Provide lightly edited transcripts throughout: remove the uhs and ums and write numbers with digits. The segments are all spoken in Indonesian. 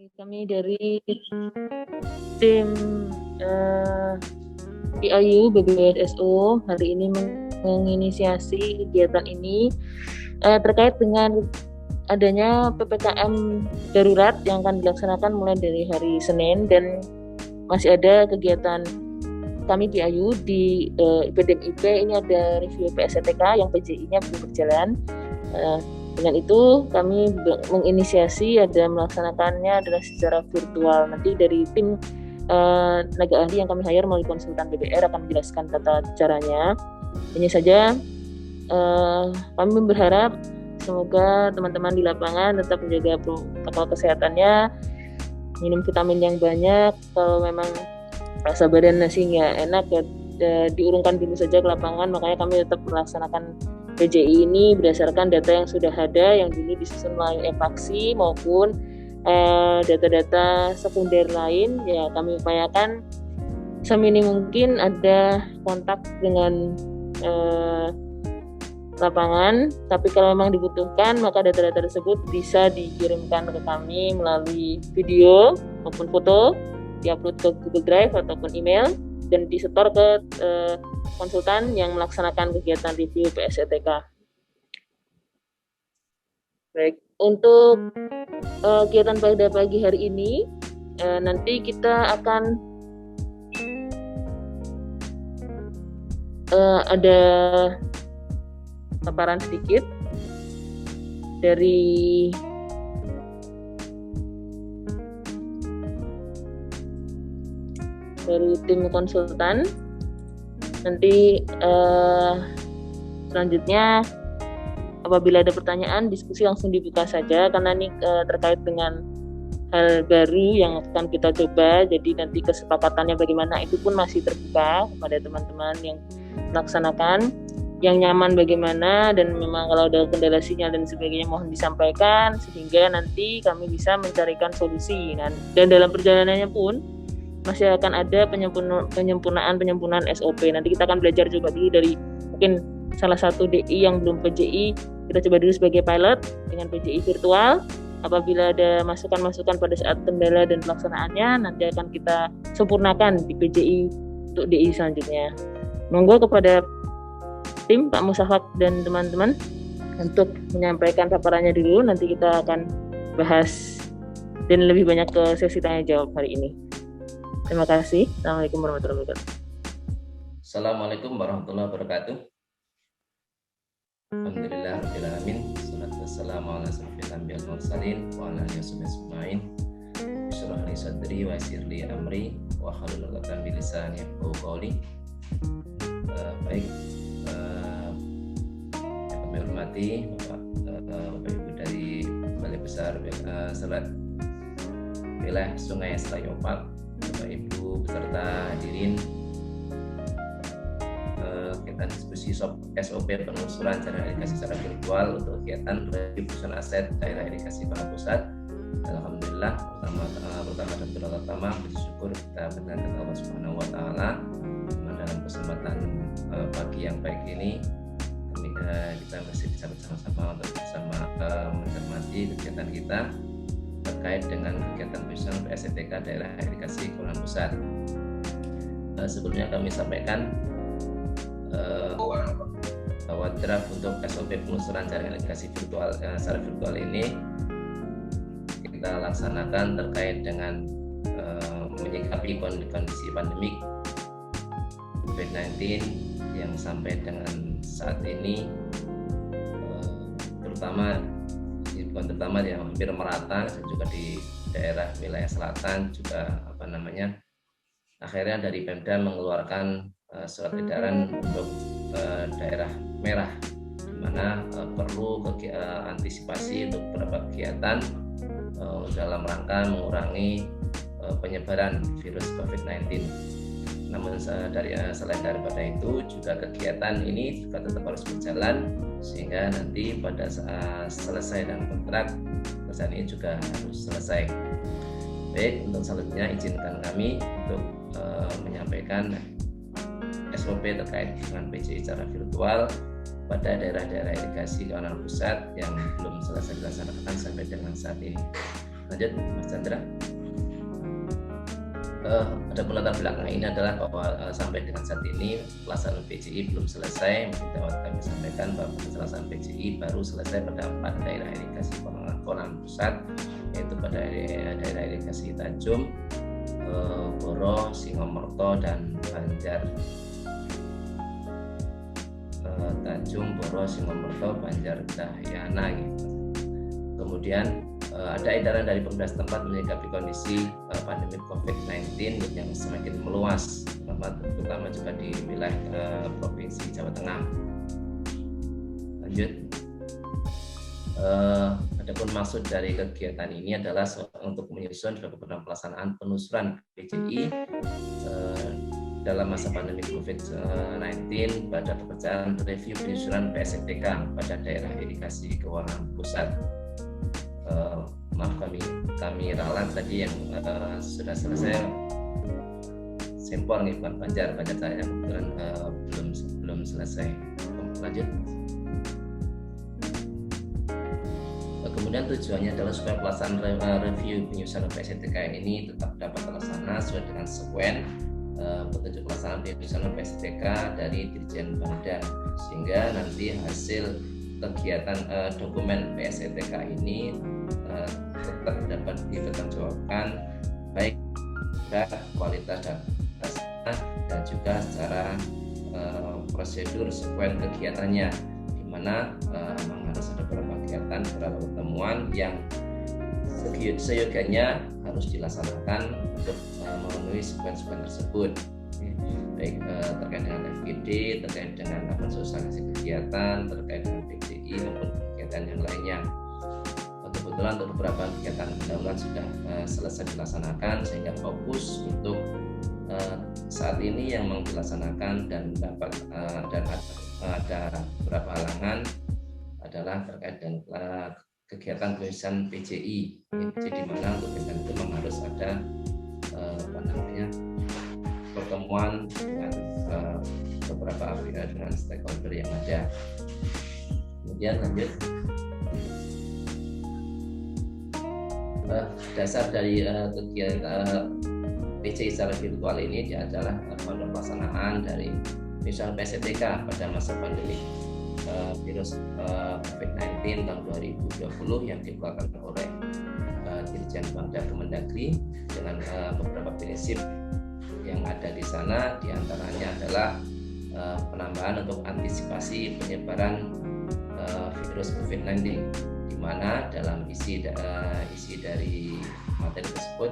Kami dari tim PIU BBSO hari ini menginisiasi kegiatan ini terkait dengan adanya PPKM darurat yang akan dilaksanakan mulai dari hari Senin, dan masih ada kegiatan kami PIU di IPDMIP. Ini ada review PSETK yang PJI-nya belum berjalan. Dengan itu kami menginisiasi ada melaksanakannya adalah secara virtual. Nanti dari tim tenaga ahli yang kami hire melalui konsultan BBR akan menjelaskan tata caranya. Ini saja. Kami berharap semoga teman-teman di lapangan tetap menjaga protokol kesehatannya, minum vitamin yang banyak. Kalau memang rasa badan nasi nggak enak ya, diurungkan dulu saja ke lapangan. Makanya kami tetap melaksanakan PJI ini berdasarkan data yang sudah ada, yang dulu disusun melalui evaksi maupun data-data sekunder lain. Ya, kami upayakan seminim mungkin ada kontak dengan lapangan, tapi kalau memang dibutuhkan maka data-data tersebut bisa dikirimkan ke kami melalui video maupun foto, diupload ke Google Drive ataupun email dan disetor ke konsultan yang melaksanakan kegiatan review PSETK. Baik, untuk kegiatan pada pagi hari ini nanti kita akan ada paparan sedikit dari tim konsultan. Nanti selanjutnya apabila ada pertanyaan, diskusi langsung dibuka saja, karena ini terkait dengan hal baru yang akan kita coba. Jadi nanti kesepakatannya bagaimana itu pun masih terbuka kepada teman-teman yang melaksanakan, yang nyaman bagaimana, dan memang kalau ada kendala sinyal dan sebagainya mohon disampaikan sehingga nanti kami bisa mencarikan solusi. Dan dalam perjalanannya pun masih akan ada penyempurnaan SOP. Nanti kita akan belajar juga dulu dari mungkin salah satu DI yang belum PJI, kita coba dulu sebagai pilot dengan PJI virtual. Apabila ada masukan-masukan pada saat kendala dan pelaksanaannya, nanti akan kita sempurnakan di PJI untuk DI selanjutnya. Monggo kepada tim Pak Musafak dan teman-teman untuk menyampaikan paparannya dulu. Nanti kita akan bahas dan lebih banyak ke sesi tanya jawab hari ini. Terima kasih. Assalamualaikum warahmatullahi wabarakatuh. Assalamualaikum warahmatullahi wabarakatuh. Alhamdulillah rabbil alamin. Wassalatu wassalamu ala asyrofil anbiya'i wal mursalin wa ala alihi washabihi. Bishrah li sadri wa yassir li amri wa hlul 'uqdatam min lisani yafqahu qawli. Baik, yang kami hormati Bapak Ibu dari Balai Besar Selat Wilayah Sungai Selayopak, Bapak Ibu beserta hadirin, kegiatan diskusi SOP penelusuran jaringan irigasi secara virtual untuk kegiatan review penyusunan aset daerah irigasi Bangka Pusat. Alhamdulillah, pertama dan pertama bersyukur kita mendengarkan Allah Subhanahu wa taala. Dalam kesempatan pagi yang baik ini kita masih bisa bersama-sama untuk bersama mencermati kegiatan kita terkait dengan kegiatan penyusunan PSETK daerah irigasi Bangka Pusat. Sebelumnya kami sampaikan bahwa draft untuk SOP penelusuran jaringan irigasi virtual secara virtual ini kita laksanakan terkait dengan menyikapi kondisi pandemik COVID-19 yang sampai dengan saat ini terutama yang hampir merata, dan juga di daerah wilayah selatan juga akhirnya dari Pemda mengeluarkan surat edaran untuk daerah merah, di mana perlu antisipasi untuk beberapa kegiatan dalam rangka mengurangi penyebaran virus COVID-19. Namun selain daripada itu juga kegiatan ini juga tetap harus berjalan, sehingga nanti pada saat selesai dan kontrak perusahaan ini juga harus selesai. Baik, untuk selanjutnya izinkan kami untuk menyampaikan SOP terkait dengan PJI secara virtual pada daerah-daerah irigasi kawasan pusat yang belum selesai dilaksanakan sampai dengan saat ini. Lanjut Mas Chandra. Adapun latar belakang ini adalah bahwa sampai dengan saat ini pelaksanaan PJI belum selesai. Dapat kami sampaikan bahwa pelaksanaan PJI baru selesai pada 4 daerah irigasi Konalan Pusat, yaitu pada daerah irigasi Tanjung, Boro, Singomorto, dan Banjar. Tanjung, Boro, Singomorto, Banjar, Dahyana. Gitu. Kemudian ada edaran dari pemerintah setempat menyikapi kondisi pandemi COVID-19 yang semakin meluas, terutama juga di wilayah Provinsi Jawa Tengah. Lanjut. Adapun maksud dari kegiatan ini adalah untuk menyusun program pelaksanaan penelusuran PJI dalam masa pandemi COVID-19 pada pekerjaan review penyusunan PSETK pada daerah irigasi keuangan pusat. Maaf kami ralat tadi yang sudah selesai Sempor nih, bukan Banjar saya kebetulan belum selesai. Lanjut. Kemudian tujuannya adalah supaya pelaksanaan review penyusunan PSETK ini tetap dapat terlaksana sesuai dengan sekuen petunjuk pelaksanaan penyusunan PSETK dari Dirjen Bangda, sehingga nanti hasil kegiatan dokumen PSETK ini tetap dapat dipertanggungjawabkan baik kualitas data dan juga secara prosedur sekuen kegiatannya, di mana memang harus ada beberapa kegiatan, beberapa pertemuan yang seyogianya harus dilaksanakan untuk memenuhi sekuen-sekuen tersebut, baik terkait dengan FGD, terkait dengan sosialisasi kegiatan, terkait dengan PJI maupun kegiatan yang lainnya. Kebetulan untuk beberapa kegiatan pendahuluan sudah selesai dilaksanakan, sehingga fokus untuk saat ini yang mau dilaksanakan dan dapat dan ada beberapa halangan adalah terkait dengan kegiatan penyusunan PJI. Jadi di mana untuk kegiatan itu memang harus ada pertemuan dengan beberapa dengan stakeholder yang ada. Kemudian lanjut. Dasar dari kegiatan PJI secara virtual ini adalah pelaksanaan dari misalnya PSETK pada masa pandemi virus COVID-19 tahun 2020 yang dikeluarkan oleh Dirjen Bangda Kemendagri dengan beberapa prinsip yang ada di sana, diantaranya adalah penambahan untuk antisipasi penyebaran virus COVID-19, di mana dalam isi dari materi tersebut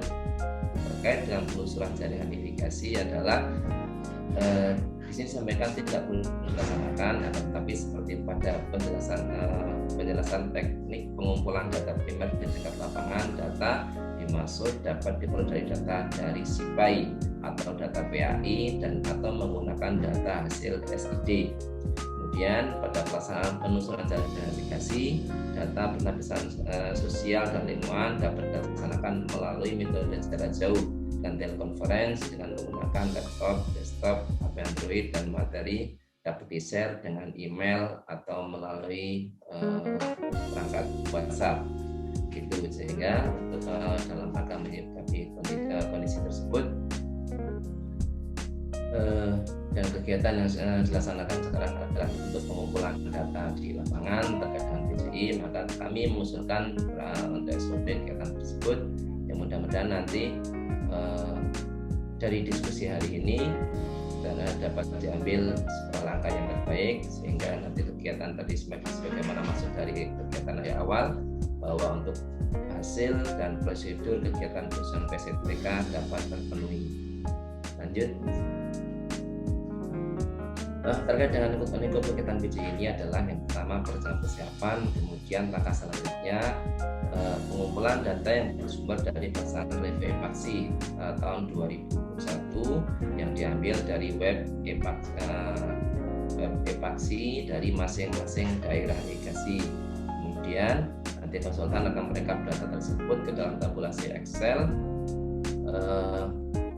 terkait dengan penelusuran jaringan irigasi adalah di sini disampaikan tidak perlu dilaksanakan, tetapi seperti pada penjelasan teknik pengumpulan data primer di tingkat lapangan, data dimaksud dapat diperoleh dari data dari SIPAI atau data PAI dan atau menggunakan data hasil SID. Kemudian pada pelaksanaan penelusuran jaringan irigasi, data penapisan sosial dan lingkungan dapat dilaksanakan melalui metode jarak jauh dan telekonferensi dengan menggunakan laptop, desktop, HP Android, dan materi dapat di-share dengan email atau melalui perangkat WhatsApp. Gitu, sehingga dalam rangka menyikapi kondisi tersebut dan kegiatan yang dilaksanakan sekarang adalah untuk pengumpulan data di lapangan terkait dengan PJI, maka kami mengusulkan untuk SOP kegiatan tersebut yang mudah-mudahan nanti dari diskusi hari ini dapat diambil sebuah langkah yang terbaik, sehingga nanti kegiatan tadi sebagaimana maksud dari kegiatan dari awal, bahwa untuk hasil dan prosedur kegiatan penyusunan PSETK dapat terpenuhi. Lanjut. Terkait dengan ikut kegiatan PJI ini adalah yang pertama perencanaan persiapan, kemudian langkah selanjutnya pengumpulan data yang bersumber dari pelaksanaan review epaksi tahun 2021 yang diambil dari web epaksi dari masing-masing daerah irigasi. Kemudian nanti konsultan akan merekap data tersebut ke dalam tabulasi Excel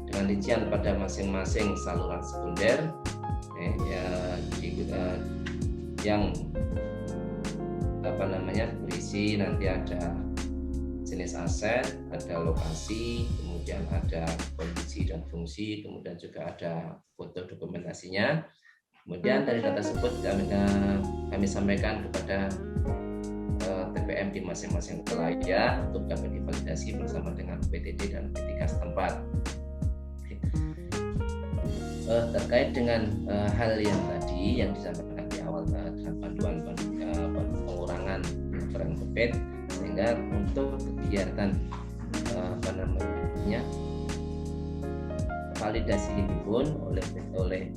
dengan rincian pada masing-masing saluran sekunder yang berisi nanti ada jenis aset, ada lokasi, kemudian ada kondisi dan fungsi, kemudian juga ada foto dokumentasinya. Kemudian dari data tersebut kami sampaikan kepada TPM di masing-masing wilayah untuk dapat divalidasi bersama dengan PTD dan P3 setempat. Terkait dengan hal yang tadi yang disampaikan di awal dalam panduan pengurangan penyebaran COVID, sehingga untuk kegiatan validasi ini pun oleh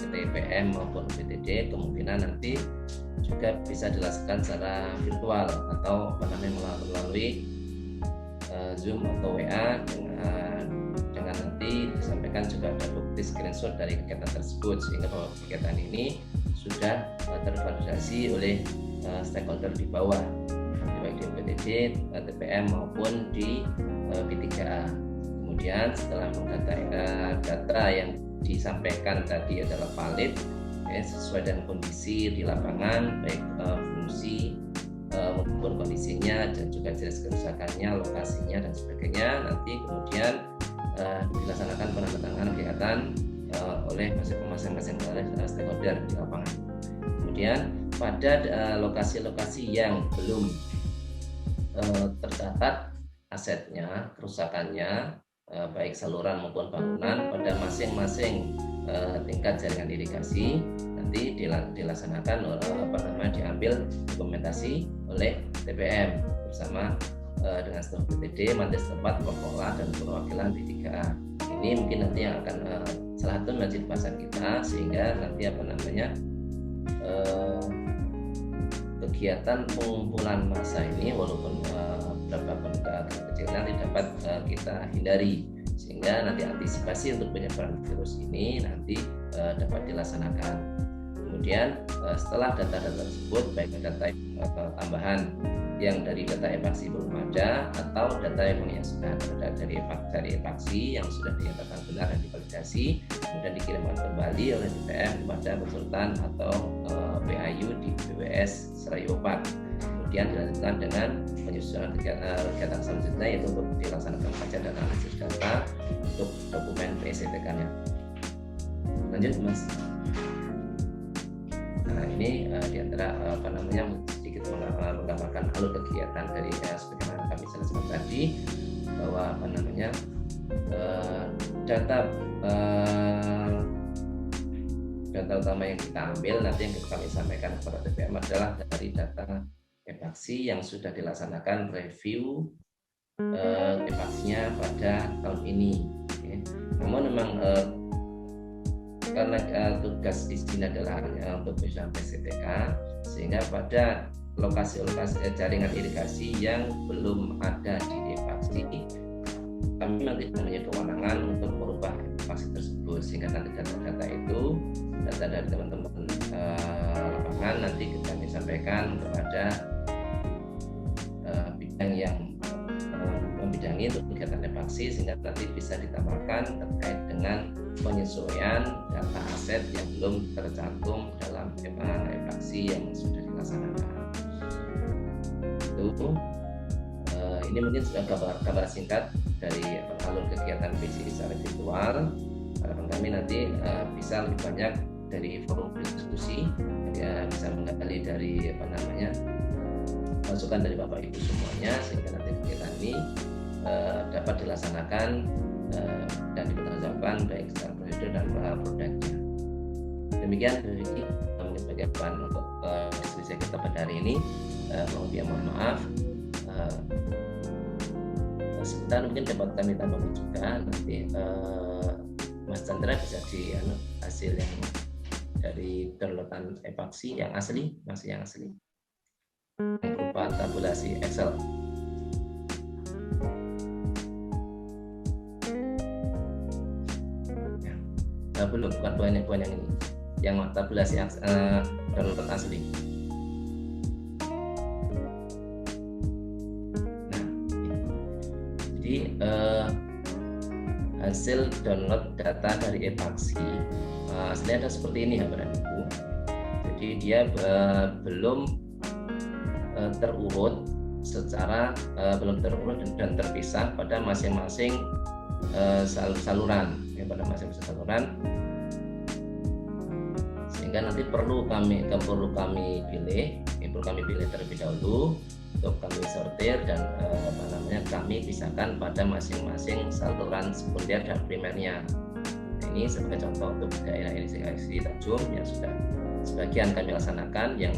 TPM maupun PTD kemungkinan nanti juga bisa dilaksanakan secara virtual atau melalui Zoom atau WA dengan nanti disampaikan juga ada bukti screenshot dari kegiatan tersebut, sehingga bahwa kegiatan ini sudah tervalidasi oleh stakeholder di bawah, baik di PTD, TPM maupun di P3A. Kemudian setelah data yang disampaikan tadi adalah valid, sesuai dengan kondisi di lapangan, baik fungsi maupun kondisinya dan juga jenis kerusakannya, lokasinya dan sebagainya, nanti kemudian dilaksanakan penandatanganan kegiatan oleh masing-masing stakeholder di lapangan. Kemudian pada lokasi-lokasi yang belum tercatat asetnya, kerusakannya, baik saluran maupun bangunan pada masing-masing tingkat jaringan irigasi, nanti dilaksanakan diambil dokumentasi oleh TPM bersama dengan staf PTD, mantis tempat, pengelola dan perwakilan P3A. Ini mungkin nanti yang akan salah satu menjadi bahasan kita, sehingga nanti kegiatan pengumpulan massa ini walaupun beberapa penegakan kecil nanti dapat kita hindari, sehingga nanti antisipasi untuk penyebaran virus ini nanti dapat dilaksanakan. Kemudian setelah data-data tersebut, baik data tambahan yang dari data evaksi belum ada atau data yang sudah ada dari evaksi yang sudah dinyatakan benar dan divalidasi, kemudian dikirimkan kembali oleh TPM kepada konsultan atau PAU di BWS Serayopak. Kemudian dilanjutkan dengan penyusunan kegiatan selanjutnya, yaitu untuk dilaksanakan kajian dan analisis data untuk dokumen PSTK-nya. Lanjut, Mas. Nah, ini diantara sedikit menggambarkan alur kegiatan dari sebagaimana kami jelaskan tadi, bahwa data utama yang kita ambil nanti yang kami sampaikan kepada TPM adalah dari data evaksi yang sudah dilaksanakan review evaksinya pada tahun ini. Namun memang karena tugas di sini adalah untuk penyusunan PSTK, sehingga pada lokasi-lokasi jaringan irigasi yang belum ada di evaksi, kami nanti punya kewenangan untuk merubah evaksi tersebut, sehingga nanti data-data itu, data dari teman-teman lapangan nanti kami sampaikan kepada bidang yang membidangi untuk kegiatan evaksi, sehingga nanti bisa ditambahkan terkait dengan penyesuaian data aset yang belum tercantum dalam evaksi yang sudah dilaksanakan. Ini mungkin sudah kabar singkat dari alur kegiatan PCI secara virtual. Harapan kami nanti bisa lebih banyak dari forum diskusi, bisa menggali dari masukan dari Bapak Ibu semuanya, sehingga nanti kegiatan ini dapat dilaksanakan dan dipertanggungjawabkan baik secara prosedur dan produknya. Demikian mungkin sebagai bahan untuk diskusi kita pada hari ini. Mohon maaf. Sebentar mungkin dapat kami tambahkan juga nanti Mas Chandra bisa di hasil yang dari downloadan evaksi yang asli, masih yang asli, yang berupa tabulasi Excel. Belum, bukan poin yang ini, yang tabulasi download asli. Nah, jadi hasil download data dari evaksi aslinya ada seperti ini ya Bapak Ibu. Jadi dia belum terurut secara belum terurut dan terpisah pada masing-masing saluran, pada masing-masing saluran, sehingga nanti perlu kami pilih terlebih dahulu untuk kami sortir dan kami pisahkan pada masing-masing saluran sekunder dan primernya. Ini sebagai contoh untuk daerah irigasi Tanjung yang sudah sebagian kami laksanakan, yang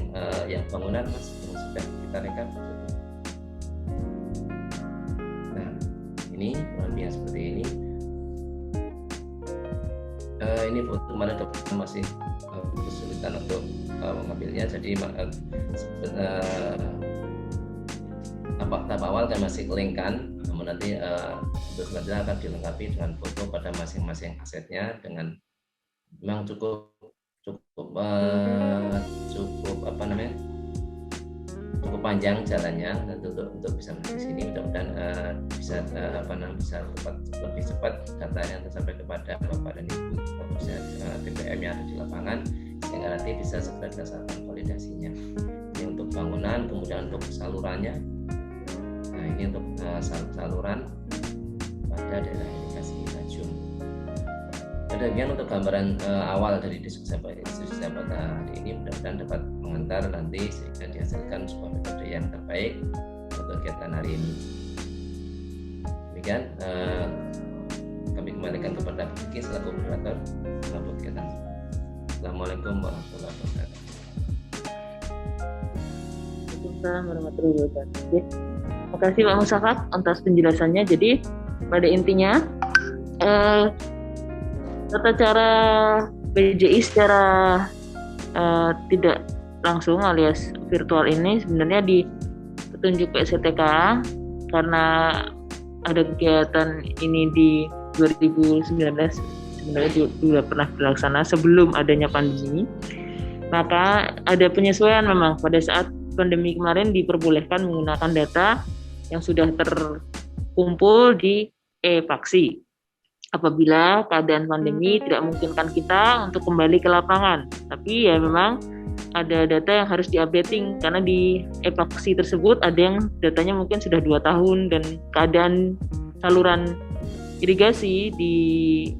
bangunan Mas yang sudah kita rekap. Nah, ini lebih seperti ini. Ini foto kemarin dokter masih kesulitan untuk mengambilnya, jadi tahap awal kami masih kelingkan, namun nanti untuk selanjutnya akan dilengkapi dengan foto pada masing-masing asetnya dengan memang cukup panjang jalannya untuk bisa menuju sini. Mudah-mudahan bisa lebih cepat datanya sampai kepada Bapak dan Ibu TPM yang ada di lapangan, sehingga nanti bisa segera dilaksanakan validasinya. Ini untuk bangunan, kemudian untuk salurannya. Nah, ini untuk saluran pada daerah irigasi Tanjung. Demikian untuk gambaran awal dari diskusi saya pada hari ini, mudah-mudahan dapat mengantar nanti sehingga dihasilkan sebuah metode yang terbaik untuk kegiatan hari ini. Demikian kami kembalikan kepada Bu Kiki selaku moderator dalam kegiatan. Assalamualaikum warahmatullahi wabarakatuh. Waalaikumsalam warahmatullahi wabarakatuh. Terima kasih Pak Musafak atas penjelasannya. Jadi pada intinya tata cara PJI secara tidak langsung alias virtual ini sebenarnya ditunjuk ke STK karena ada kegiatan ini di 2019 sebenarnya juga pernah dilaksana sebelum adanya pandemi. Maka ada penyesuaian memang pada saat pandemi kemarin diperbolehkan menggunakan data yang sudah terkumpul di e-Paksi. Apabila keadaan pandemi tidak memungkinkan kita untuk kembali ke lapangan, tapi ya memang ada data yang harus di-updating karena di e-Paksi tersebut ada yang datanya mungkin sudah 2 tahun dan keadaan saluran irigasi di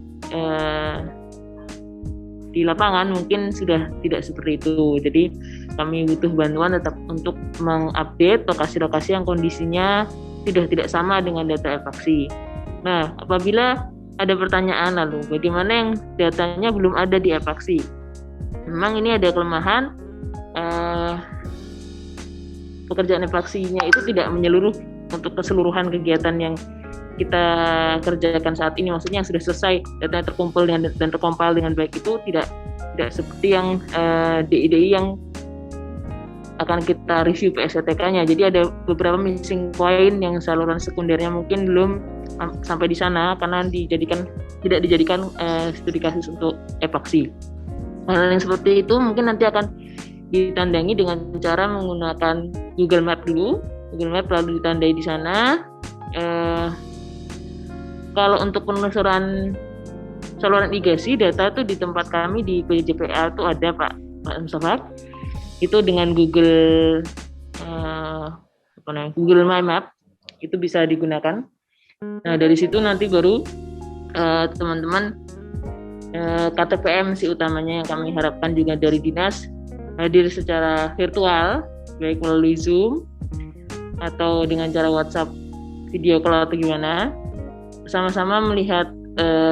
lapangan mungkin sudah tidak seperti itu. Jadi kami butuh bantuan tetap untuk mengupdate lokasi-lokasi yang kondisinya sudah tidak sama dengan data e-Paksi. Nah, apabila ada pertanyaan lalu bagaimana yang datanya belum ada di e-Paksi? Memang ini ada kelemahan, pekerjaan e-Paksinya itu tidak menyeluruh untuk keseluruhan kegiatan yang kita kerjakan saat ini. Maksudnya yang sudah selesai datanya terkumpul dan terkompil dengan baik itu tidak seperti yang DI yang akan kita review PSTK-nya. Jadi ada beberapa missing point yang saluran sekundernya mungkin belum sampai di sana karena tidak dijadikan studi kasus untuk e-Paksi. Hal yang seperti itu mungkin nanti akan ditandangi dengan cara menggunakan Google Map dulu. Google Map lalu ditandai di sana. Kalau untuk penelusuran saluran irigasi, data itu di tempat kami di PJPA itu ada Pak Mustafa. Itu dengan Google My Map itu bisa digunakan. Nah dari situ nanti baru teman-teman KTPM sih utamanya yang kami harapkan juga dari dinas hadir secara virtual, baik melalui Zoom atau dengan cara WhatsApp video call atau gimana, sama-sama melihat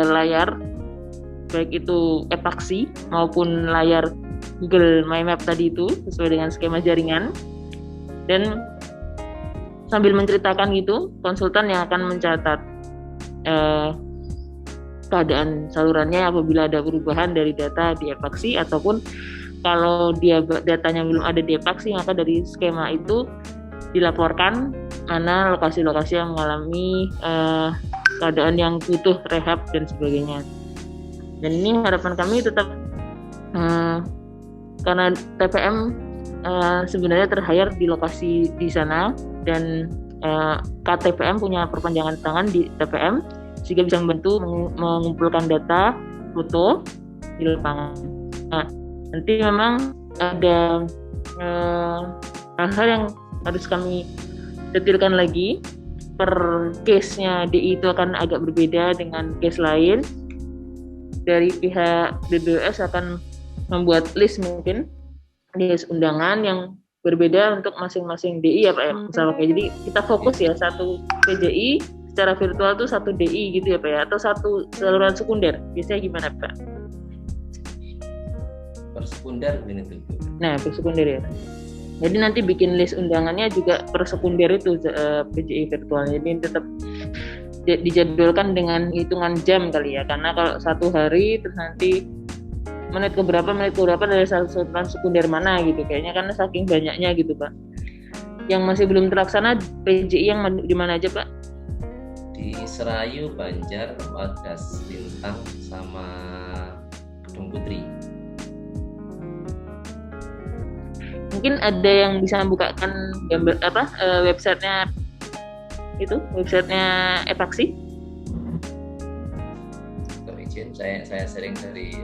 layar baik itu e-Paksi maupun layar Google My Map tadi itu sesuai dengan skema jaringan, dan sambil menceritakan gitu konsultan yang akan mencatat keadaan salurannya apabila ada perubahan dari data di e-Paksi, ataupun kalau dia datanya belum ada di e-Paksi maka dari skema itu dilaporkan mana lokasi-lokasi yang mengalami keadaan yang butuh rehab dan sebagainya. Dan ini harapan kami tetap karena TPM sebenarnya ter-hire di lokasi di sana dan KTPM punya perpanjangan tangan di TPM sehingga bisa membantu mengumpulkan data foto di lapangan. Nah, nanti memang ada hal-hal yang harus kami detilkan lagi. Per case-nya DI itu akan agak berbeda dengan case lain. Dari pihak BBWS akan membuat list mungkin, list undangan yang berbeda untuk masing-masing DI ya Pak ya. Misalnya kayak jadi kita fokus ya satu PJI secara virtual tuh satu DI gitu ya Pak ya, atau satu saluran sekunder. Biasanya gimana Pak? Per sekunder ini tuh. Nah, per sekunder ya. Jadi nanti bikin list undangannya juga per sekunder itu PJI virtual. Jadi tetap dijadwalkan dengan hitungan jam kali ya. Karena kalau satu hari terus nanti menit ke berapa dari saluran sekunder mana gitu. Kayaknya karena saking banyaknya gitu Pak. Yang masih belum terlaksana PJI yang di mana aja Pak? Di Serayu, Banjar, Wadas, Lintang, sama Gedung Putri. Mungkin ada yang bisa membukakan gambar websitenya itu, websitenya Epaksi. Untuk izin, saya sering dari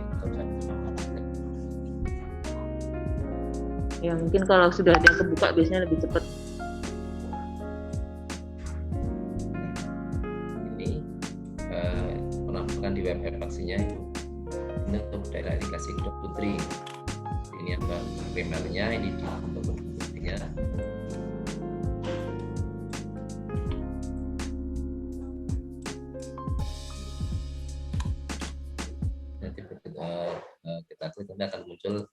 ya mungkin kalau sudah ada yang kebuka biasanya lebih cepat. Ini penampakan di web Epaksinya itu. Ini untuk daerah irigasi Gedung Putri. Ini apa primernya, ini di untuk buktinya. Nanti kita klik nanti akan muncul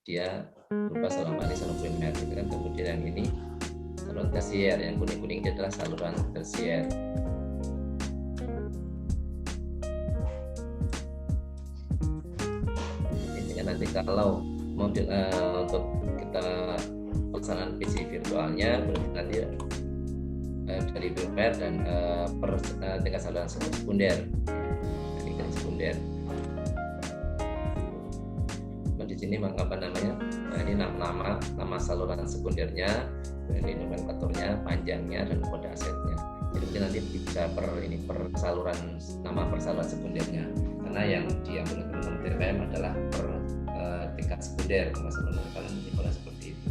dia berupa saluran mani, saluran primer gitu kan. Kemudian yang ini saluran tersier, yang kuning-kuning itu adalah saluran tersier. Ini kan nanti kalau untuk kita pelaksanaan PC virtualnya nanti dari primer dan per tingkat saluran sekunder. Ini kan sekunder. Di sini apa namanya? Nah, ini nama saluran sekundernya, ini nomenklaturnya, panjangnya dan kode asetnya. Jadi nanti bisa per saluran sekundernya. Karena yang diambil teman-teman TPM adalah per tingkat sekunder, maksudnya kalian menyimpulkan seperti itu.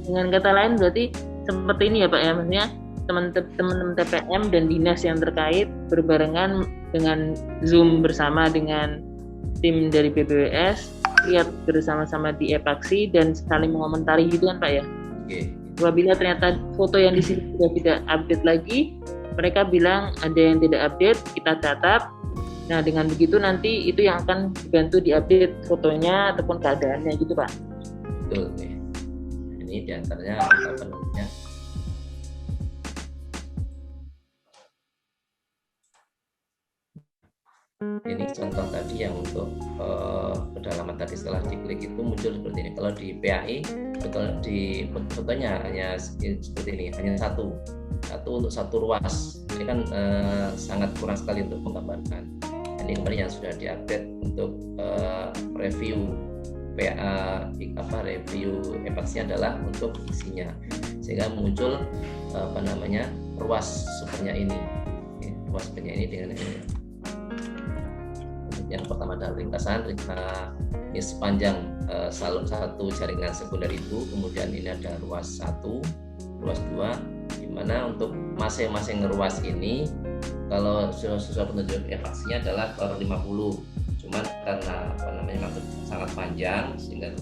Dengan kata lain berarti seperti ini ya Pak ya, maksudnya teman-teman TPM dan dinas yang terkait berbarengan dengan Zoom bersama dengan tim dari BBWS, lihat bersama-sama di Epaksi dan saling mengomentari gitu kan Pak ya. Oke. Apabila ternyata foto yang di sini sudah tidak update lagi, mereka bilang ada yang tidak update, kita catat. Nah, dengan begitu nanti itu yang akan dibantu diupdate fotonya ataupun keadaannya gitu Pak. Betul nih. Ini diantaranya apa namanya? Ini contoh tadi yang untuk kedalaman tadi setelah diklik itu muncul seperti ini. Kalau di PAI di fotonya hanya seperti ini, hanya satu untuk satu ruas. Ini kan sangat kurang sekali untuk menggambarkan. Ini kemarin yang sudah diupdate untuk review review Epaksi adalah untuk isinya, sehingga muncul ruas supernya ini, ruas supernya ini dengan ini. Yang pertama adalah ringkasan ini sepanjang satu jaringan sekunder itu, kemudian ini ada ruas 1, ruas 2, di mana untuk masing-masing ruas ini kalau sesuai petunjuk Epaksinya adalah per 50. Cuman karena maksud sangat panjang sehingga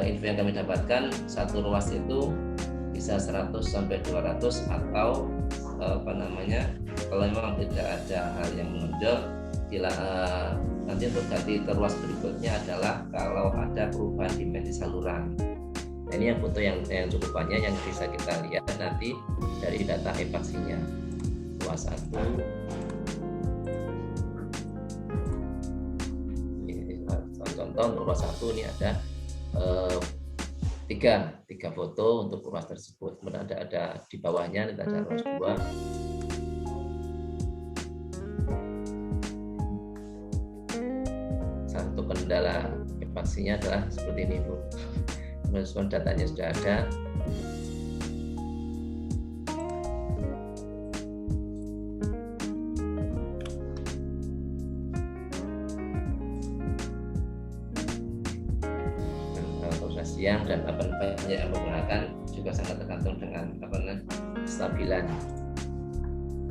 info yang kami dapatkan satu ruas itu bisa 100 sampai 200 atau kalau memang tidak ada hal yang menonjol nanti untuk ganti ke ruas berikutnya adalah kalau ada perubahan dimensi saluran. Nah, ini yang foto yang cukup banyak yang bisa kita lihat nanti dari data Epaksinya. Ruas 1, contoh ruas 1 ini ada tiga foto untuk ruas tersebut. Kemudian ada di bawahnya ada ruas 2. Satu kendala Epaksinya adalah seperti ini Bu. Kemudian datanya sudah ada. siang, dan banyak yang menggunakan juga sangat tergantung dengan kestabilan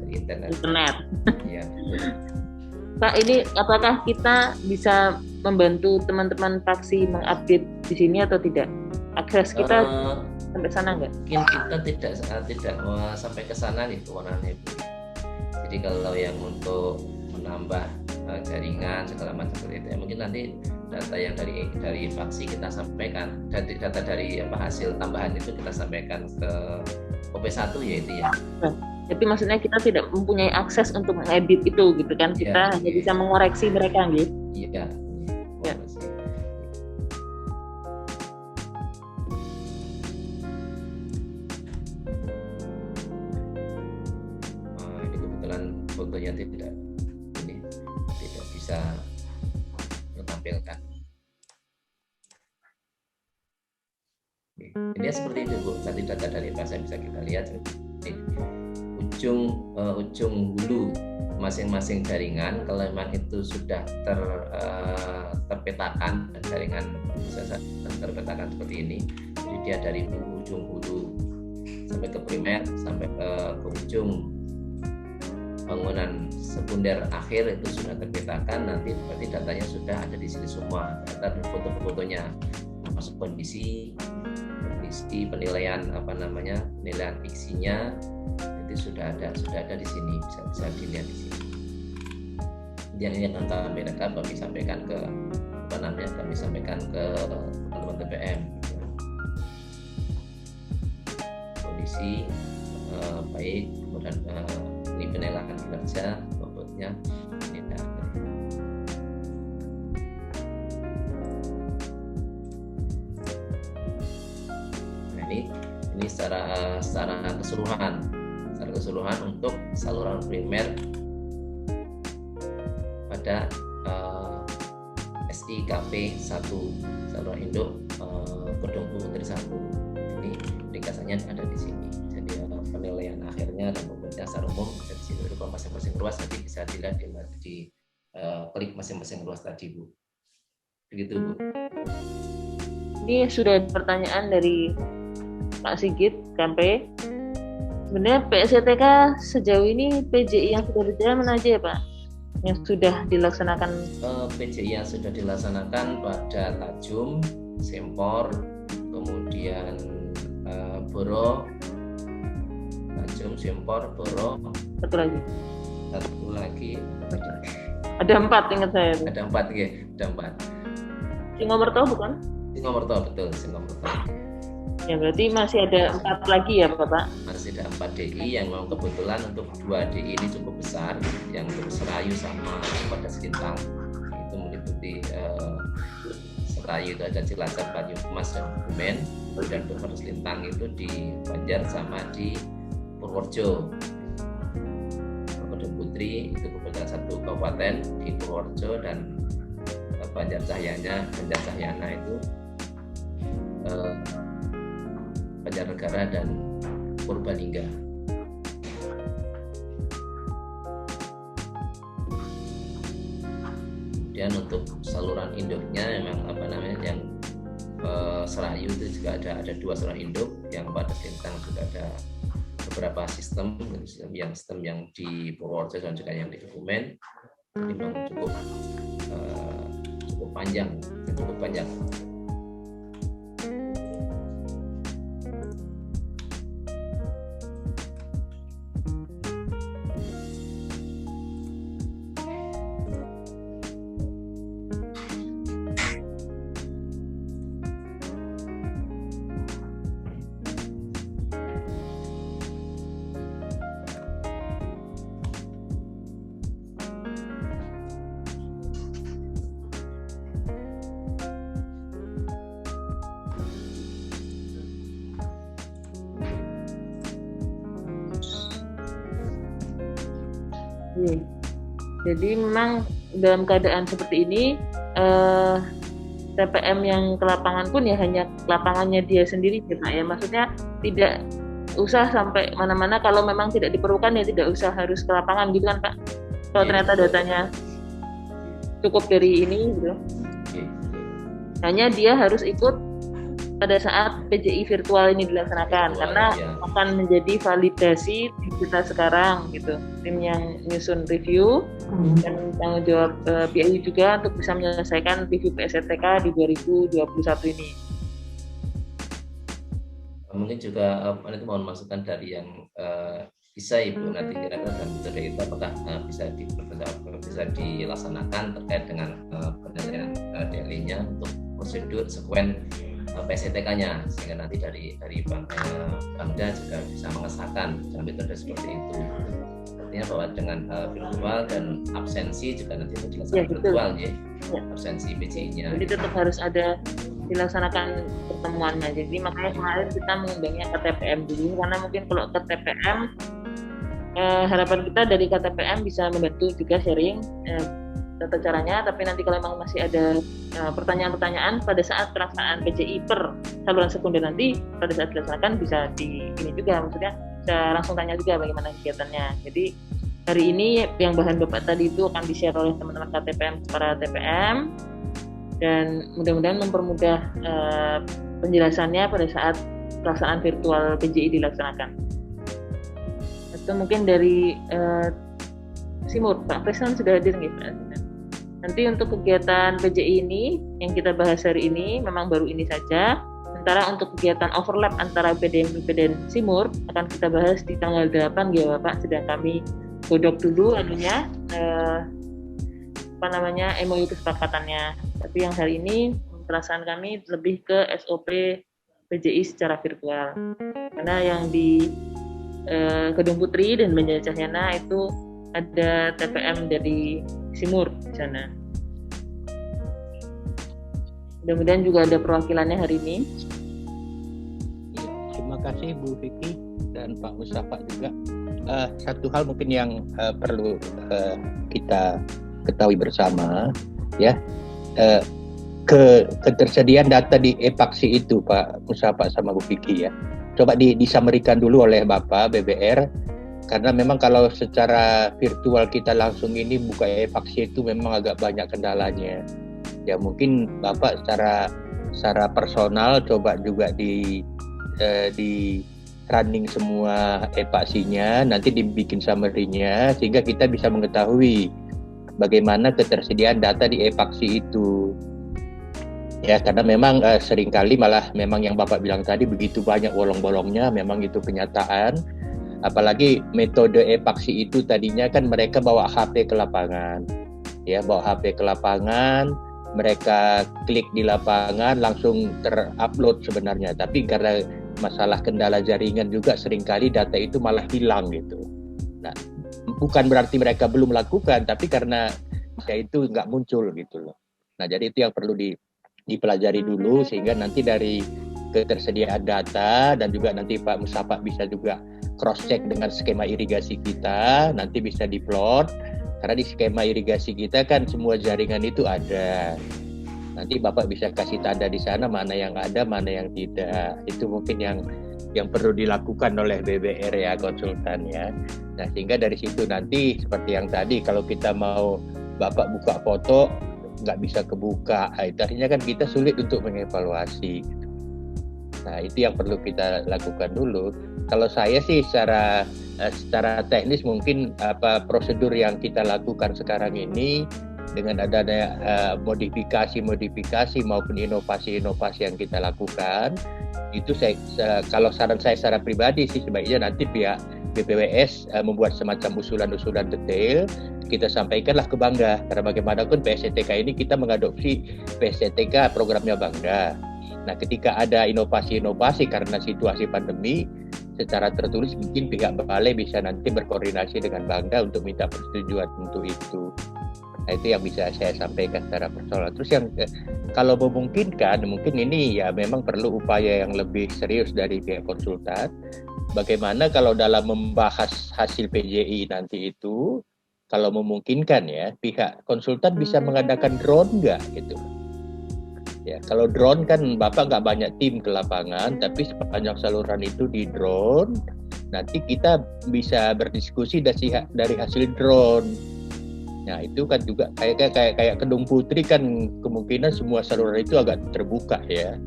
dari internet. Ya, Pak, ini apakah kita bisa membantu teman-teman faksi mengupdate di sini atau tidak? Akses kita sampai sana nggak? Mungkin kita tidak sampai ke sana nih kewenangannya, Bu. Jadi kalau yang untuk menambah jaringan segala macam seperti itu, ya mungkin nanti data yang dari faksi kita sampaikan, data dari hasil tambahan itu kita sampaikan ke OP1 ya itu ya. Tapi maksudnya kita tidak mempunyai akses untuk mengedit itu gitu kan, kita hanya bisa mengoreksi mereka gitu. Iya. Ya. Ini kebetulan fotonya tidak bisa ditampilkan. Ini seperti itu, Bu. Nanti data dari bahasa bisa kita lihat. Ujung hulu masing-masing jaringan, kalau memang itu sudah terpetakan, dan jaringan bisa terpetakan seperti ini, jadi dia dari ujung hulu sampai ke primer, sampai ke ujung bangunan sekunder akhir itu sudah terpetakan, nanti berarti datanya sudah ada di sini semua, data dan foto-fotonya, termasuk kondisi penilaian penilaian fiksinya itu sudah ada di sini, bisa dilihat di sini. Yang ini akan kami sampaikan ke teman-teman TPM. Kondisi baik, kemudian ini penilaian kinerja, bobotnya ini ada. Nah, ini secara keseluruhan untuk saluran primer pada SIKP 1 saluran induk gedung putri 1. Ini ringkasannya ada di sini. Jadi penilaian akhirnya dan pembuktian secara umum ada di sini berupa masing-masing ruas, nanti bisa dilihat di klik masing-masing ruas tadi, Bu. Begitu, Bu. Ini sudah pertanyaan dari Pak Sigit KP. Sebenarnya PSCTK sejauh ini PJI yang sudah berjalan mana aja ya Pak? Yang sudah dilaksanakan? PJI yang sudah dilaksanakan pada Tajum, Sempor, kemudian Boro, Tajum, Sempor, Boro. Satu lagi. Ada 4 ingat saya. Ada 4 ya, ada 4. Singomerto bukan? Singomerto, betul, Singomerto. Ya berarti masih ada 4 lagi ya Bapak? Masih ada 4 DI yang memang kebetulan untuk 2 DI ini cukup besar, yang untuk Serayu sama pada Selintang itu meliputi Serayu itu ada Cilacap, Banyumas dan Kebumen, dan untuk pada Selintang itu di Banjar sama di Purworejo. Kedung Putri itu kebetulan 1 kabupaten di Purworejo, dan Banjar Cahyana itu Banjarnegara dan Purbalingga. Kemudian untuk saluran induknya memang yang Serayu itu juga ada 2 saluran induk, yang pada Selintang juga ada beberapa sistem yang di Purworejo dan juga yang di Kebumen. Memang cukup panjang. Jadi memang dalam keadaan seperti ini TPM yang ke lapangan pun ya hanya lapangannya dia sendiri ya Pak ya, maksudnya tidak usah sampai mana-mana, kalau memang tidak diperlukan ya tidak usah harus ke lapangan gitu kan Pak, kalau ternyata datanya cukup dari ini gitu. Hanya dia harus ikut pada saat PJI virtual ini dilaksanakan, karena akan menjadi validasi tim kita sekarang gitu, tim yang nyusun review dan tanggung jawab PIU juga untuk bisa menyelesaikan review PSTK di 2021 ini. Mungkin juga itu mohon masukan dari yang bisa Ibu nanti kira-kira dalam metode itu apakah bisa dilaksanakan terkait dengan penilaian DLI-nya untuk prosedur sekuen PSTK-nya, sehingga nanti dari Bangda juga bisa mengesahkan dalam metode seperti itu. Artinya bahwa dengan virtual dan absensi juga nanti itu dilaksanakan virtual ya. Absensi PJI-nya. Jadi tetap harus ada dilaksanakan pertemuannya. Jadi makanya kemarin kita mengundangnya ke TPM dulu, karena mungkin kalau ke TPM harapan kita dari KTPM bisa membantu juga sharing tata caranya, tapi nanti kalau memang masih ada pertanyaan-pertanyaan pada saat pelaksanaan PJI per saluran sekunder nanti pada saat dilaksanakan bisa di ini juga, maksudnya bisa langsung tanya juga bagaimana kegiatannya. Jadi hari ini yang bahan Bapak tadi itu akan di-share oleh teman-teman KTPM para TPM, dan mudah-mudahan mempermudah penjelasannya pada saat pelaksanaan virtual PJI dilaksanakan. Itu mungkin dari Simur, Pak Presiden sudah hadir nih Pak. Nanti untuk kegiatan PJI ini yang kita bahas hari ini memang baru ini saja. Sementara untuk kegiatan overlap antara PDM Simur akan kita bahas di tanggal 8 ya Bapak, sedang kami godok dulu MOU kesepakatannya. Tapi yang hari ini perasaan kami lebih ke SOP PJI secara virtual. Karena yang di Gedung Putri dan Banjar Cahyana itu ada TPM dari Simur di sana. Mudah-mudahan juga ada perwakilannya hari ini. Ya, terima kasih Bu Vicky dan Pak Mustafa juga. Satu hal mungkin yang perlu kita ketahui bersama, ya, ketersediaan data di ePaksi itu Pak Mustafa sama Bu Vicky ya. Coba disamerikan dulu oleh Bapak BBR. Karena memang kalau secara virtual kita langsung ini buka ePaksi itu memang agak banyak kendalanya. Ya mungkin Bapak secara personal coba juga di running semua ePaksinya, nanti dibikin summary-nya sehingga kita bisa mengetahui bagaimana ketersediaan data di ePaksi itu. Ya karena memang seringkali malah memang yang Bapak bilang tadi begitu banyak bolong-bolongnya, memang itu kenyataan. Apalagi metode ePaksi itu tadinya kan mereka bawa HP ke lapangan, ya bawa HP ke lapangan, mereka klik di lapangan langsung terupload sebenarnya. Tapi karena masalah kendala jaringan juga seringkali data itu malah hilang gitu. Nah, bukan berarti mereka belum melakukan, tapi karena ya itu nggak muncul gitu loh. Nah, jadi itu yang perlu dipelajari dulu sehingga nanti dari ketersediaan data dan juga nanti Pak Mustafa bisa juga cross check dengan skema irigasi kita, nanti bisa diplot karena di skema irigasi kita kan semua jaringan itu ada. Nanti Bapak bisa kasih tanda di sana mana yang ada, mana yang tidak. Itu mungkin yang perlu dilakukan oleh BBR ya, konsultan ya. Nah, sehingga dari situ nanti seperti yang tadi kalau kita mau Bapak buka foto nggak bisa kebuka, artinya kan kita sulit untuk mengevaluasi. Nah, itu yang perlu kita lakukan dulu. Kalau saya sih secara teknis mungkin prosedur yang kita lakukan sekarang ini dengan adanya modifikasi maupun inovasi yang kita lakukan, itu kalau saran saya secara pribadi sih sebaiknya nanti pihak BPWS membuat semacam usulan-usulan detail, kita sampaikanlah ke Bangda. Karena bagaimanapun PSTK ini kita mengadopsi PSTK programnya Bangda. Nah, ketika ada inovasi-inovasi karena situasi pandemi, secara tertulis mungkin pihak balai bisa nanti berkoordinasi dengan Bangda untuk minta persetujuan untuk itu. Nah, itu yang bisa saya sampaikan secara personal. Terus yang kalau memungkinkan, mungkin ini ya memang perlu upaya yang lebih serius dari pihak konsultan. Bagaimana kalau dalam membahas hasil PJI nanti itu, kalau memungkinkan ya, pihak konsultan bisa mengadakan drone nggak gitu. Ya, kalau drone kan Bapak nggak banyak tim ke lapangan, tapi sepanjang saluran itu di drone, nanti kita bisa berdiskusi dari hasil drone. Nah, itu kan juga kayak Gedung Putri kan kemungkinan semua saluran itu agak terbuka ya.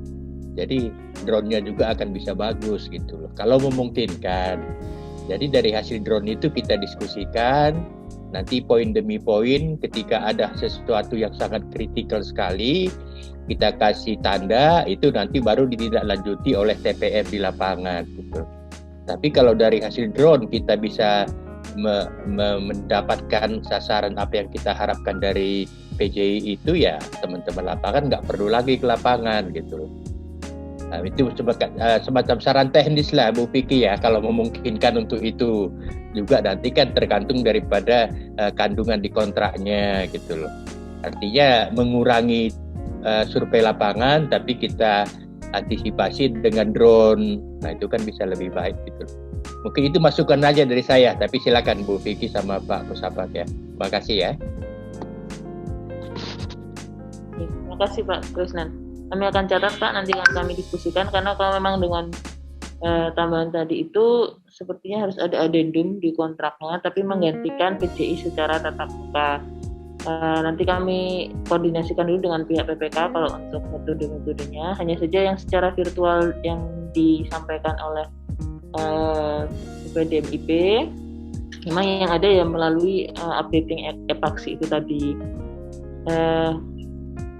Jadi drone-nya juga akan bisa bagus gitu loh, kalau memungkinkan. Jadi dari hasil drone itu kita diskusikan, nanti poin demi poin ketika ada sesuatu yang sangat kritikal sekali, kita kasih tanda, itu nanti baru ditindaklanjuti oleh TPR di lapangan gitu. Tapi kalau dari hasil drone kita bisa mendapatkan sasaran apa yang kita harapkan dari PJI itu, ya teman-teman lapangan nggak perlu lagi ke lapangan gitu. Nah, itu semacam saran teknis lah Bu Vicky ya, kalau memungkinkan untuk itu. Juga nanti kan tergantung daripada kandungan di kontraknya gitu loh. Artinya mengurangi survei lapangan tapi kita antisipasi dengan drone. Nah, itu kan bisa lebih baik gitu. Mungkin itu masukan aja dari saya, tapi silakan Bu Vicky sama Pak Musafak ya. Terima kasih ya. Terima kasih Pak Krisnan. Kami akan catat Pak, nanti akan kami diskusikan, karena kalau memang dengan tambahan tadi itu sepertinya harus ada adendum di kontraknya, tapi menggantikan PJI secara tatap muka. Nanti kami koordinasikan dulu dengan pihak PPK kalau untuk metode-metodenya. Hanya saja yang secara virtual yang disampaikan oleh PDMIP, memang yang ada ya melalui updating epaksi itu tadi.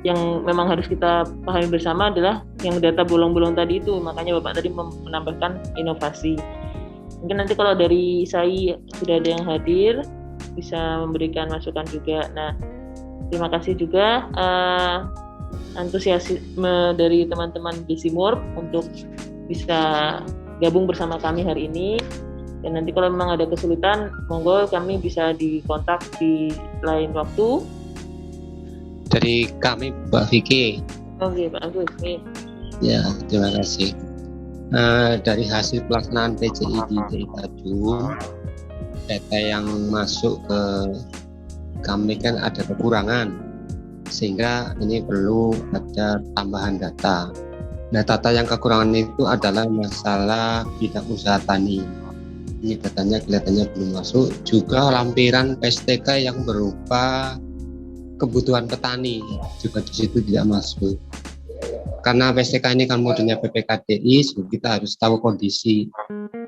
Yang memang harus kita pahami bersama adalah yang data bolong-bolong tadi itu, makanya Bapak tadi menambahkan inovasi. Mungkin nanti kalau dari saya sudah ada yang hadir, bisa memberikan masukan juga. Nah, terima kasih juga antusiasme dari teman-teman di Simurp untuk bisa gabung bersama kami hari ini. Dan nanti kalau memang ada kesulitan, monggo kami bisa dikontak di lain waktu. Dari kami Mbak Vicky. Oke Pak Agus. Ya, terima kasih. Dari hasil pelaksanaan PJI di Tanjung, data yang masuk ke kami kan ada kekurangan, sehingga ini perlu ada tambahan data. Nah, data yang kekurangan itu adalah masalah bidang usaha tani. Ini datanya kelihatannya belum masuk. Juga lampiran PSTK yang berupa kebutuhan petani juga di situ tidak masuk. Karena PSTK ini kan modelnya PPKDI, kita harus tahu kondisi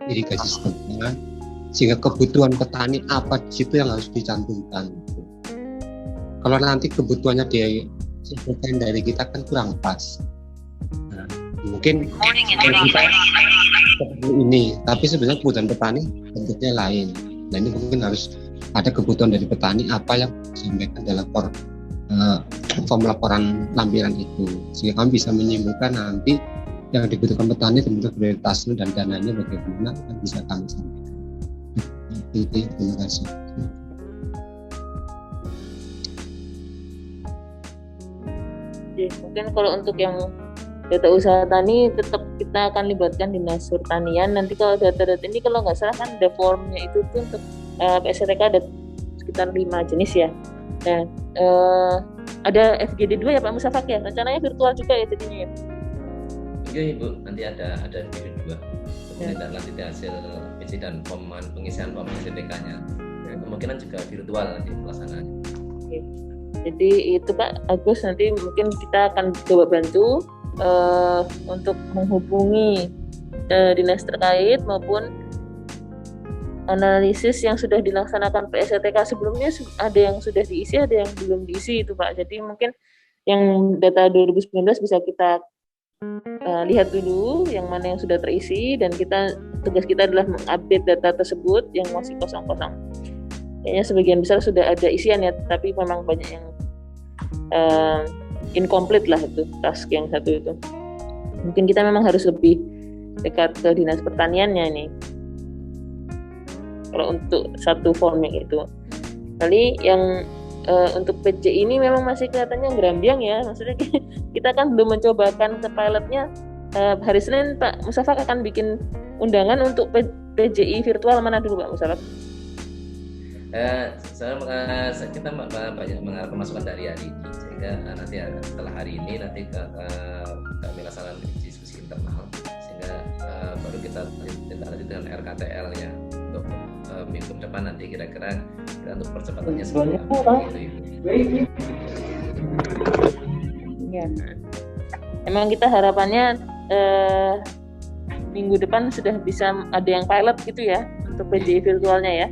irigasi setempat, sehingga kebutuhan petani apa di situ yang harus dicantumkan. Kalau nanti kebutuhannya disebutkan dari kita kan kurang pas. Nah, mungkin kita ini, tapi sebenarnya kebutuhan petani bentuknya lain. Nah, ini mungkin harus ada kebutuhan dari petani apa yang disampaikan dalam form laporan lampiran itu, sehingga kami bisa menyimpulkan nanti yang dibutuhkan petani tentu prioritasnya dan dananya bagaimana yang bisa kami sampaikan. Terima kasih. Oke, mungkin kalau untuk yang data usaha tani tetap kita akan libatkan Dinas Pertanian. Nanti kalau data-data ini kalau nggak salah kan ada formnya itu tuh untuk PSTK ada sekitar 5 jenis ya. Nah, ada FGD 2 ya Pak Musafak ya, rencananya virtual juga ya jadinya ya? Iya Ibu, nanti ada FGD 2 kemudian lanjut hasil PC dan pengisian form PSTK-nya kemungkinan juga virtual nanti pelaksanaannya. Oke. Jadi itu Pak Agus, nanti mungkin kita akan coba bantu untuk menghubungi dinas terkait maupun analisis yang sudah dilaksanakan PSTK sebelumnya, ada yang sudah diisi, ada yang belum diisi itu Pak. Jadi mungkin yang data 2019 bisa kita lihat dulu yang mana yang sudah terisi, dan tugas kita adalah mengupdate data tersebut yang masih kosong-kosong. Kayaknya sebagian besar sudah ada isian ya, tapi memang banyak yang incomplete lah itu task yang satu itu. Mungkin kita memang harus lebih dekat ke dinas pertaniannya nih kalau untuk satu form yang itu. Kali yang untuk PJ ini memang masih kelihatannya gerambiang ya, maksudnya kita kan belum mencobakan ke pilotnya. Hari Senin Pak Musafak akan bikin undangan untuk PJI virtual mana dulu Pak Musafak? Kita banyak mengharapkan masukan dari hari ini, sehingga nanti setelah hari ini nanti kami laksanakan diskusi internal, sehingga baru kita tindak lanjut dengan RKTL-nya untuk minggu depan nanti kira-kira untuk percepatannya seperti apa Ya. Emang kita harapannya minggu depan sudah bisa ada yang pilot gitu ya untuk PJI virtualnya ya.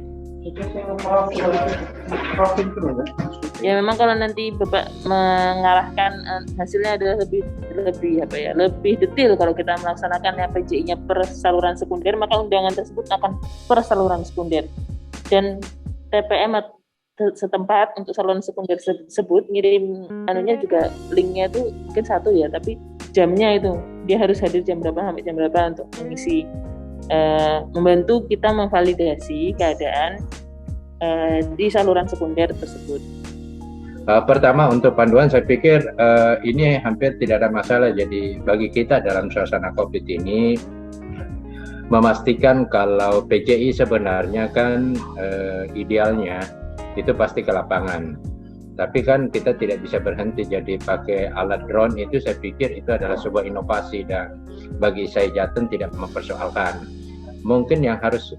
Ya memang kalau nanti Bapak mengarahkan hasilnya adalah lebih detail kalau kita melaksanakan PJI-nya per saluran sekunder, maka undangan tersebut akan per saluran sekunder dan TPM setempat untuk saluran sekunder tersebut ngirim anunya juga linknya itu mungkin satu ya, tapi jamnya itu dia harus hadir jam berapa sampai jam berapa untuk mengisi, membantu kita memvalidasi keadaan di saluran sekunder tersebut. Pertama untuk panduan saya pikir ini hampir tidak ada masalah. Jadi bagi kita dalam suasana COVID ini memastikan kalau PJI sebenarnya kan idealnya itu pasti ke lapangan. Tapi kan kita tidak bisa berhenti jadi pakai alat drone itu, saya pikir itu adalah sebuah inovasi dan bagi saya Jateng tidak mempersoalkan. Mungkin yang harus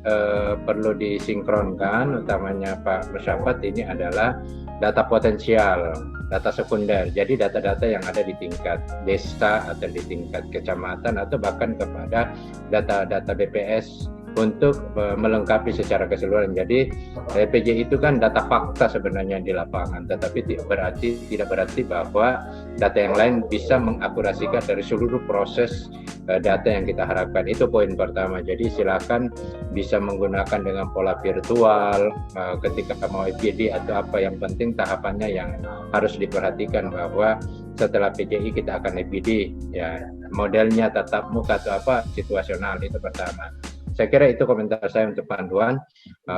perlu disinkronkan utamanya Pak Musyabat ini adalah data potensial, data sekunder. Jadi data-data yang ada di tingkat desa atau di tingkat kecamatan atau bahkan kepada data-data BPS untuk melengkapi secara keseluruhan. Jadi PJI itu kan data fakta sebenarnya di lapangan, tetapi tidak berarti bahwa data yang lain bisa mengakurasikan dari seluruh proses data yang kita harapkan. Itu poin pertama. Jadi silakan bisa menggunakan dengan pola virtual ketika mau EPD atau apa, yang penting tahapannya yang harus diperhatikan bahwa setelah PJI kita akan EPD ya, modelnya tatap muka atau apa situasional. Itu pertama. Saya kira itu komentar saya untuk panduan.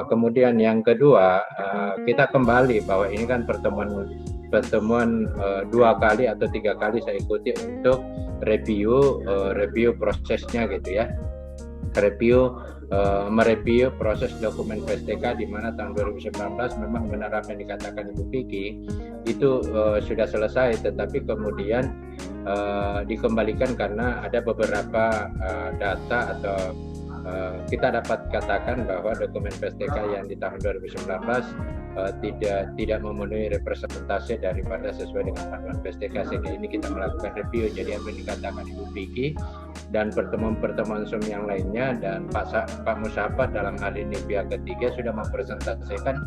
Kemudian yang kedua, kita kembali bahwa ini kan pertemuan 2 kali atau 3 kali saya ikuti untuk review prosesnya gitu ya. Mereview proses dokumen PSTK di mana tahun 2019 memang benar apa yang dikatakan Ibu Vicky itu sudah selesai, tetapi kemudian dikembalikan karena ada beberapa data atau kita dapat katakan bahwa dokumen PSTK yang di tahun 2019 tidak memenuhi representasi daripada sesuai dengan panduan PSTK, sehingga ini kita melakukan review. Jadi apa yang dikatakan Ibu Vicky dan pertemuan-pertemuan SUM yang lainnya dan Pak Musyabat dalam hal ini pihak ketiga sudah mempresentasikan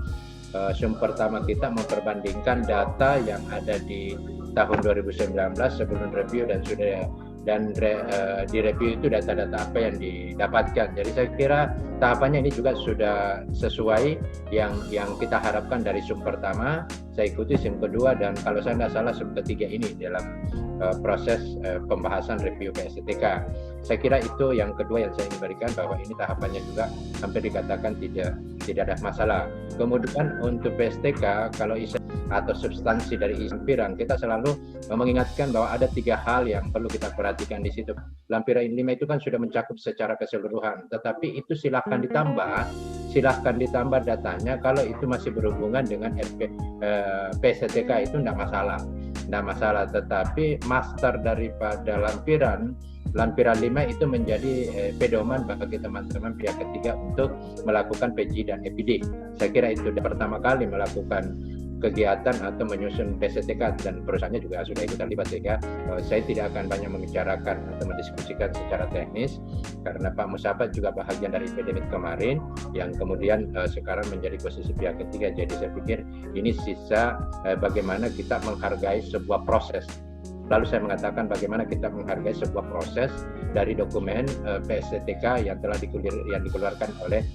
SUM pertama kita memperbandingkan data yang ada di tahun 2019 sebelum review dan di review itu data-data apa yang didapatkan. Jadi saya kira tahapannya ini juga sudah sesuai yang kita harapkan dari SUM pertama. Saya ikuti SUM kedua dan kalau saya tidak salah SUM ketiga ini dalam proses pembahasan review PSTK. Saya kira itu yang kedua yang saya ingin berikan, bahwa ini tahapannya juga hampir dikatakan tidak ada masalah. Kemudian untuk PSTK kalau atau substansi dari lampiran, kita selalu mengingatkan bahwa ada 3 hal yang perlu kita perhatikan di situ. Lampiran 5 itu kan sudah mencakup secara keseluruhan, tetapi itu silahkan ditambah datanya kalau itu masih berhubungan dengan PSTK, itu tidak masalah. Tetapi master daripada lampiran 5 itu menjadi pedoman bagi teman-teman pihak ketiga untuk melakukan PJ dan EPD. Saya kira itu pertama kali melakukan kegiatan atau menyusun PSTK dan perusahaannya juga sudah ikut terlibat, sehingga saya tidak akan banyak membicarakan atau mendiskusikan secara teknis karena Pak Musyabat juga bahagian dari epidemik kemarin yang kemudian sekarang menjadi posisi pihak ketiga. Jadi saya pikir ini sisa bagaimana kita menghargai sebuah proses. Lalu saya mengatakan bagaimana kita menghargai sebuah proses dari dokumen PSTK yang telah dikeluarkan oleh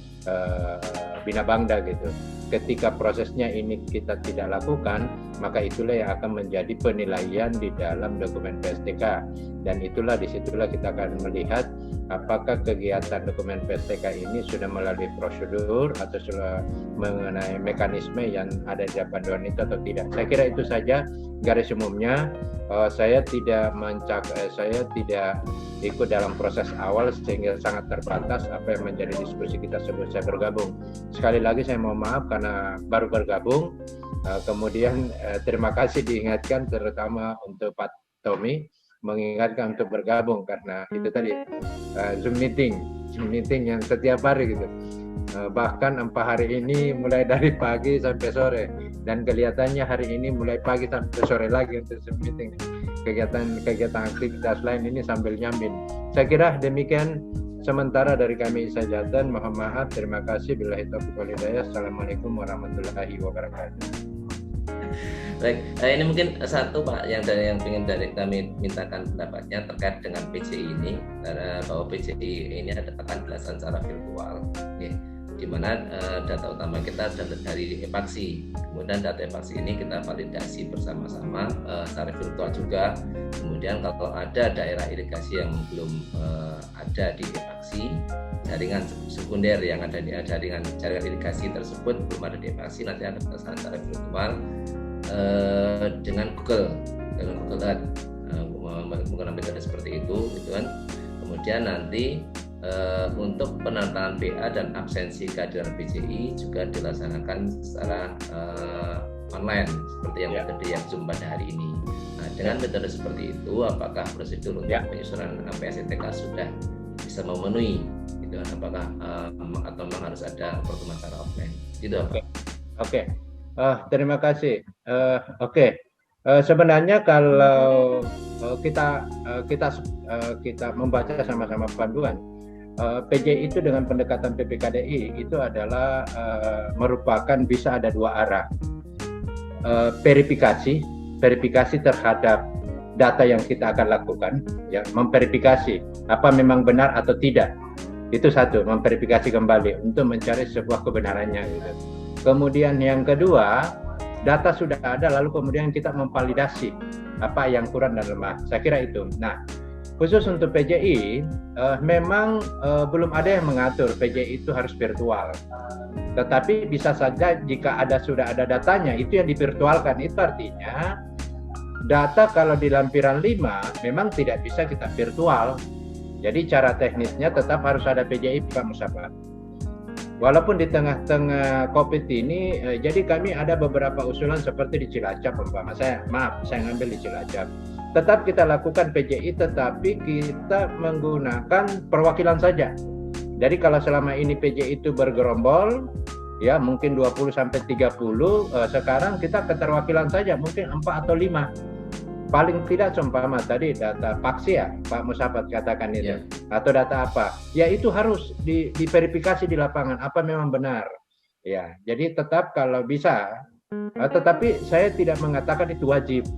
Bina Bangda gitu. Ketika prosesnya ini kita tidak lakukan, maka itulah yang akan menjadi penilaian di dalam dokumen PSTK, dan disitulah kita akan melihat apakah kegiatan dokumen PSTK ini sudah melalui prosedur atau sudah mengenai mekanisme yang ada di panduan itu atau tidak. Saya kira itu saja garis umumnya. Saya tidak ikut dalam proses awal sehingga sangat terbatas apa yang menjadi diskusi kita sebelum saya bergabung. Sekali lagi saya mohon maaf karena baru bergabung. Kemudian terima kasih diingatkan terutama untuk Pak Tommy mengingatkan untuk bergabung karena itu tadi Zoom meeting yang setiap hari gitu. Bahkan 4 hari ini mulai dari pagi sampai sore, dan kelihatannya hari ini mulai pagi sampai sore lagi untuk Zoom meeting. kegiatan aktivitas lain ini sambil nyambin. Saya kira demikian sementara dari kami ISA Jateng. Mohon maaf, terima kasih. Billahi taufiq wal hidayah. Assalamualaikum warahmatullahi wabarakatuh. Baik, ini mungkin satu Pak yang ingin dari kami mintakan pendapatnya terkait dengan PJI ini, karena bahwa PJI ini akan dilaksanakan secara virtual, di mana data utama kita adalah dari epaksi. Kemudian data epaksi ini kita validasi bersama-sama secara virtual juga. Kemudian kalau ada daerah irigasi yang belum ada di epaksi, jaringan sekunder yang ada di jaringan irigasi tersebut belum ada di epaksi, nanti akan dilaksanakan secara virtual dengan Google Earth, menggunakan metode seperti itu, gitu kan. Kemudian nanti untuk penandatangan PA dan absensi kehadiran PJI juga dilaksanakan secara online seperti yang metode yang Zoom pada hari ini. Nah, dengan metode seperti itu, apakah prosedur untuk penyusunan PSTK sudah bisa memenuhi, gitu kan? Apakah atau memang harus ada pertemuan secara offline? Gitu, Pak. Oke. Terima kasih. Sebenarnya kalau kita membaca sama-sama panduan, PJI itu dengan pendekatan PPKDI itu adalah merupakan bisa ada dua arah. Verifikasi terhadap data yang kita akan lakukan, ya, memverifikasi apa memang benar atau tidak. Itu satu, memverifikasi kembali untuk mencari sebuah kebenarannya, gitu. Kemudian yang kedua, data sudah ada, lalu kemudian kita memvalidasi apa yang kurang dan lemah. Saya kira itu. Nah, khusus untuk PJI, memang belum ada yang mengatur PJI itu harus virtual. Tetapi bisa saja jika sudah ada datanya, itu yang divirtualkan. Itu artinya data kalau di lampiran 5 memang tidak bisa kita virtual. Jadi cara teknisnya tetap harus ada PJI, Pak Musafat. Walaupun di tengah-tengah COVID ini, jadi kami ada beberapa usulan seperti di Cilacap, umpama. Saya ngambil di Cilacap. Tetap kita lakukan PJI, tetapi kita menggunakan perwakilan saja. Jadi kalau selama ini PJI itu bergerombol, ya mungkin 20-30, sekarang kita keterwakilan saja, mungkin 4 atau 5. Paling tidak seumpama tadi data paksi, ya Pak Musafat katakan itu, atau data apa, ya itu harus diverifikasi di lapangan apa memang benar, ya. Jadi tetap kalau bisa, tetapi saya tidak mengatakan itu wajib.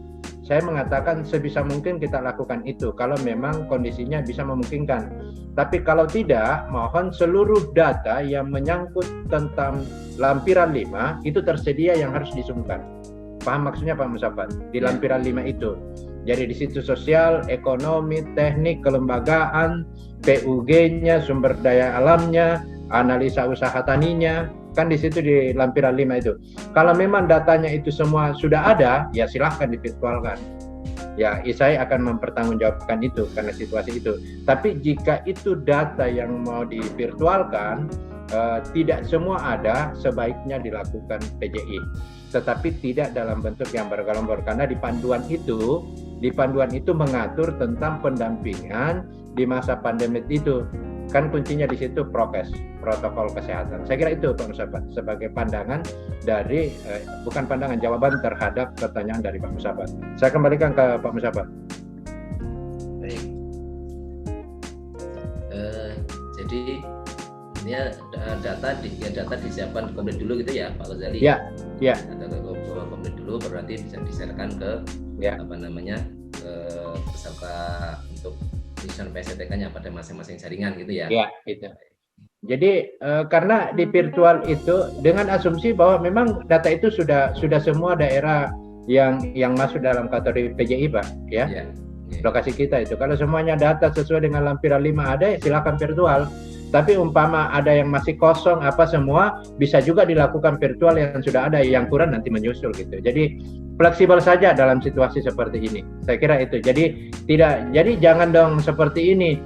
Saya mengatakan sebisa mungkin kita lakukan itu kalau memang kondisinya bisa memungkinkan. Tapi kalau tidak, mohon seluruh data yang menyangkut tentang lampiran 5 itu tersedia yang harus disumkan. Paham maksudnya Pak Musafat? Di lampiran 5 itu. Jadi di situ sosial, ekonomi, teknik, kelembagaan, PUG-nya, sumber daya alamnya, analisa usaha taninya, kan di situ di lampiran 5 itu. Kalau memang datanya itu semua sudah ada, ya silahkan divirtualkan. Ya, saya akan mempertanggungjawabkan itu karena situasi itu. Tapi jika itu data yang mau divirtualkan, tidak semua ada, sebaiknya dilakukan PJI. Tetapi tidak dalam bentuk yang bergelombol, karena di panduan itu mengatur tentang pendampingan di masa pandemi itu. Kan kuncinya di situ prokes, protokol kesehatan. Saya kira itu Pak Musafat sebagai pandangan dari bukan pandangan, jawaban terhadap pertanyaan dari Pak Musafat. Saya kembalikan ke Pak Musafat. Baik. Jadi ini data disiapkan komplit dulu gitu ya Pak Ghazali. Ya. Data komplit dulu berarti bisa diserahkan ke ke peserta untuk penyusunan PSTK-nya pada masing-masing jaringan gitu ya. Ya, gitu. Jadi karena di virtual itu dengan asumsi bahwa memang data itu sudah semua daerah yang masuk dalam kategori PJI, Pak, ya. Lokasi kita itu. Kalau semuanya data sesuai dengan lampiran 5 ada, ya silakan virtual. Tapi umpama ada yang masih kosong apa semua, bisa juga dilakukan virtual yang sudah ada, yang kurang nanti menyusul gitu. Jadi fleksibel saja dalam situasi seperti ini. Saya kira itu. Jadi jangan dong seperti ini.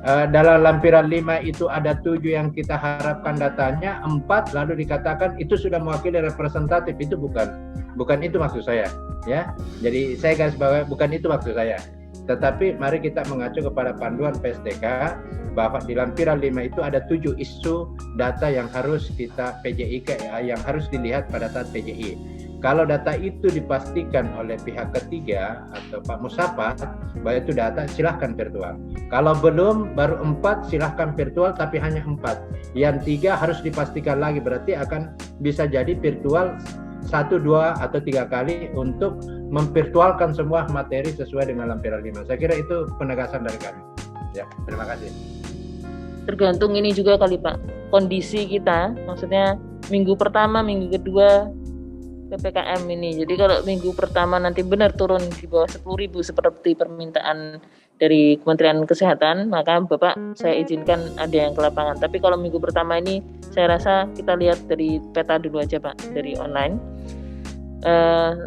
Dalam lampiran 5 itu ada 7 yang kita harapkan datanya, 4 lalu dikatakan itu sudah mewakili representatif. Itu bukan itu maksud saya, ya. Jadi saya garis bawahi bukan itu maksud saya. Tetapi mari kita mengacu kepada panduan PSTK bahwa di lampiran 5 itu ada 7 isu data yang harus kita PJI, yang harus dilihat pada saat PJI. Kalau data itu dipastikan oleh pihak ketiga atau Pak Musafat bahwa itu data, silahkan virtual. Kalau belum, baru 4 silahkan virtual, tapi hanya 4. Yang 3 harus dipastikan lagi, berarti akan bisa jadi virtual 1, 2, atau 3 kali untuk memvirtualkan semua materi sesuai dengan lampiran 5. Saya kira itu penegasan dari kami. Ya, terima kasih. Tergantung ini juga kali Pak, kondisi kita, maksudnya minggu pertama, minggu kedua PPKM ini. Jadi kalau minggu pertama nanti benar turun di bawah 10.000 seperti permintaan dari Kementerian Kesehatan, maka Bapak saya izinkan ada yang ke lapangan. Tapi kalau minggu pertama ini saya rasa kita lihat dari peta dulu aja Pak, dari online.